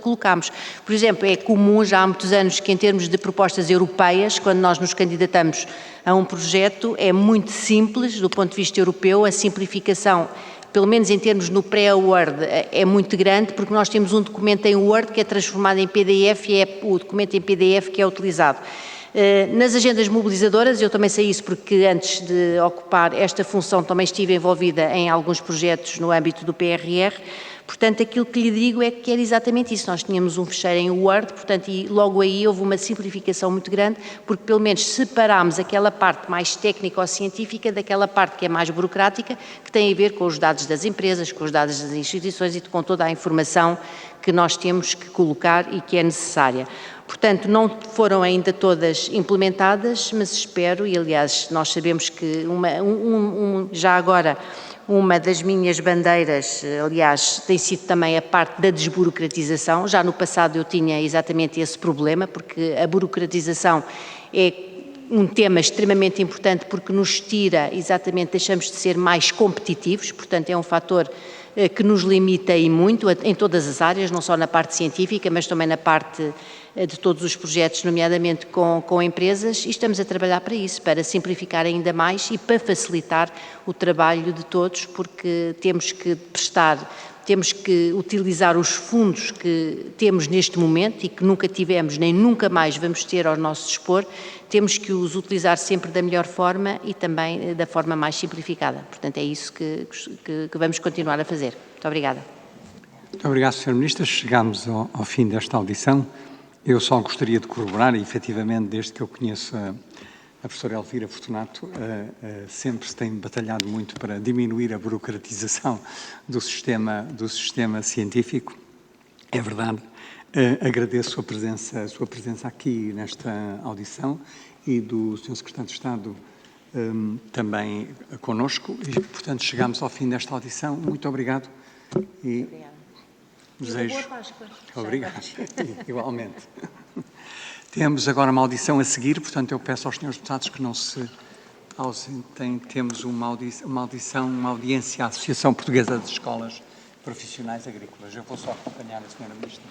[SPEAKER 3] colocámos. Por exemplo, é comum já há muitos anos que, em termos de propostas europeias, quando nós nos candidatamos a um projeto, é muito simples, do ponto de vista europeu, a simplificação, pelo menos em termos no pré-Word, é muito grande, porque nós temos um documento em Word que é transformado em PDF e é o documento em PDF que é utilizado. Nas agendas mobilizadoras, eu também sei isso porque antes de ocupar esta função também estive envolvida em alguns projetos no âmbito do PRR, portanto aquilo que lhe digo é que era exatamente isso, nós tínhamos um fecheiro em Word, portanto, e logo aí houve uma simplificação muito grande, porque pelo menos separámos aquela parte mais técnico-científica daquela parte que é mais burocrática, que tem a ver com os dados das empresas, com os dados das instituições e com toda a informação que nós temos que colocar e que é necessária. Portanto, não foram ainda todas implementadas, mas espero, e aliás nós sabemos que já agora uma das minhas bandeiras, aliás, tem sido também a parte da desburocratização. Já no passado eu tinha exatamente esse problema, porque a burocratização é um tema extremamente importante porque nos tira, exatamente, deixamos de ser mais competitivos, portanto é um fator que nos limita e muito em todas as áreas, não só na parte científica, mas também na parte de todos os projetos, nomeadamente com empresas, e estamos a trabalhar para isso, para simplificar ainda mais e para facilitar o trabalho de todos, porque temos que utilizar os fundos que temos neste momento e que nunca tivemos nem nunca mais vamos ter ao nosso dispor, temos que os utilizar sempre da melhor forma e também da forma mais simplificada. Portanto, é isso que vamos continuar a fazer. Muito obrigada.
[SPEAKER 1] Muito obrigado, Sr. Ministro. Chegamos ao fim desta audição. Eu só gostaria de corroborar, e efetivamente, desde que eu conheço a professora Elvira Fortunato, sempre se tem batalhado muito para diminuir a burocratização do sistema científico. É verdade. Agradeço a sua presença aqui nesta audição e do Sr. Secretário de Estado também connosco. E, portanto, chegamos ao fim desta audição. Muito obrigado.
[SPEAKER 3] Obrigada.
[SPEAKER 1] Desejo. Boa Páscoa. Obrigado. Igualmente. Temos agora uma audição a seguir, portanto, eu peço aos senhores deputados que não se ausentem. Temos uma audiência à Associação Portuguesa das Escolas Profissionais Agrícolas. Eu vou só acompanhar a senhora Ministra.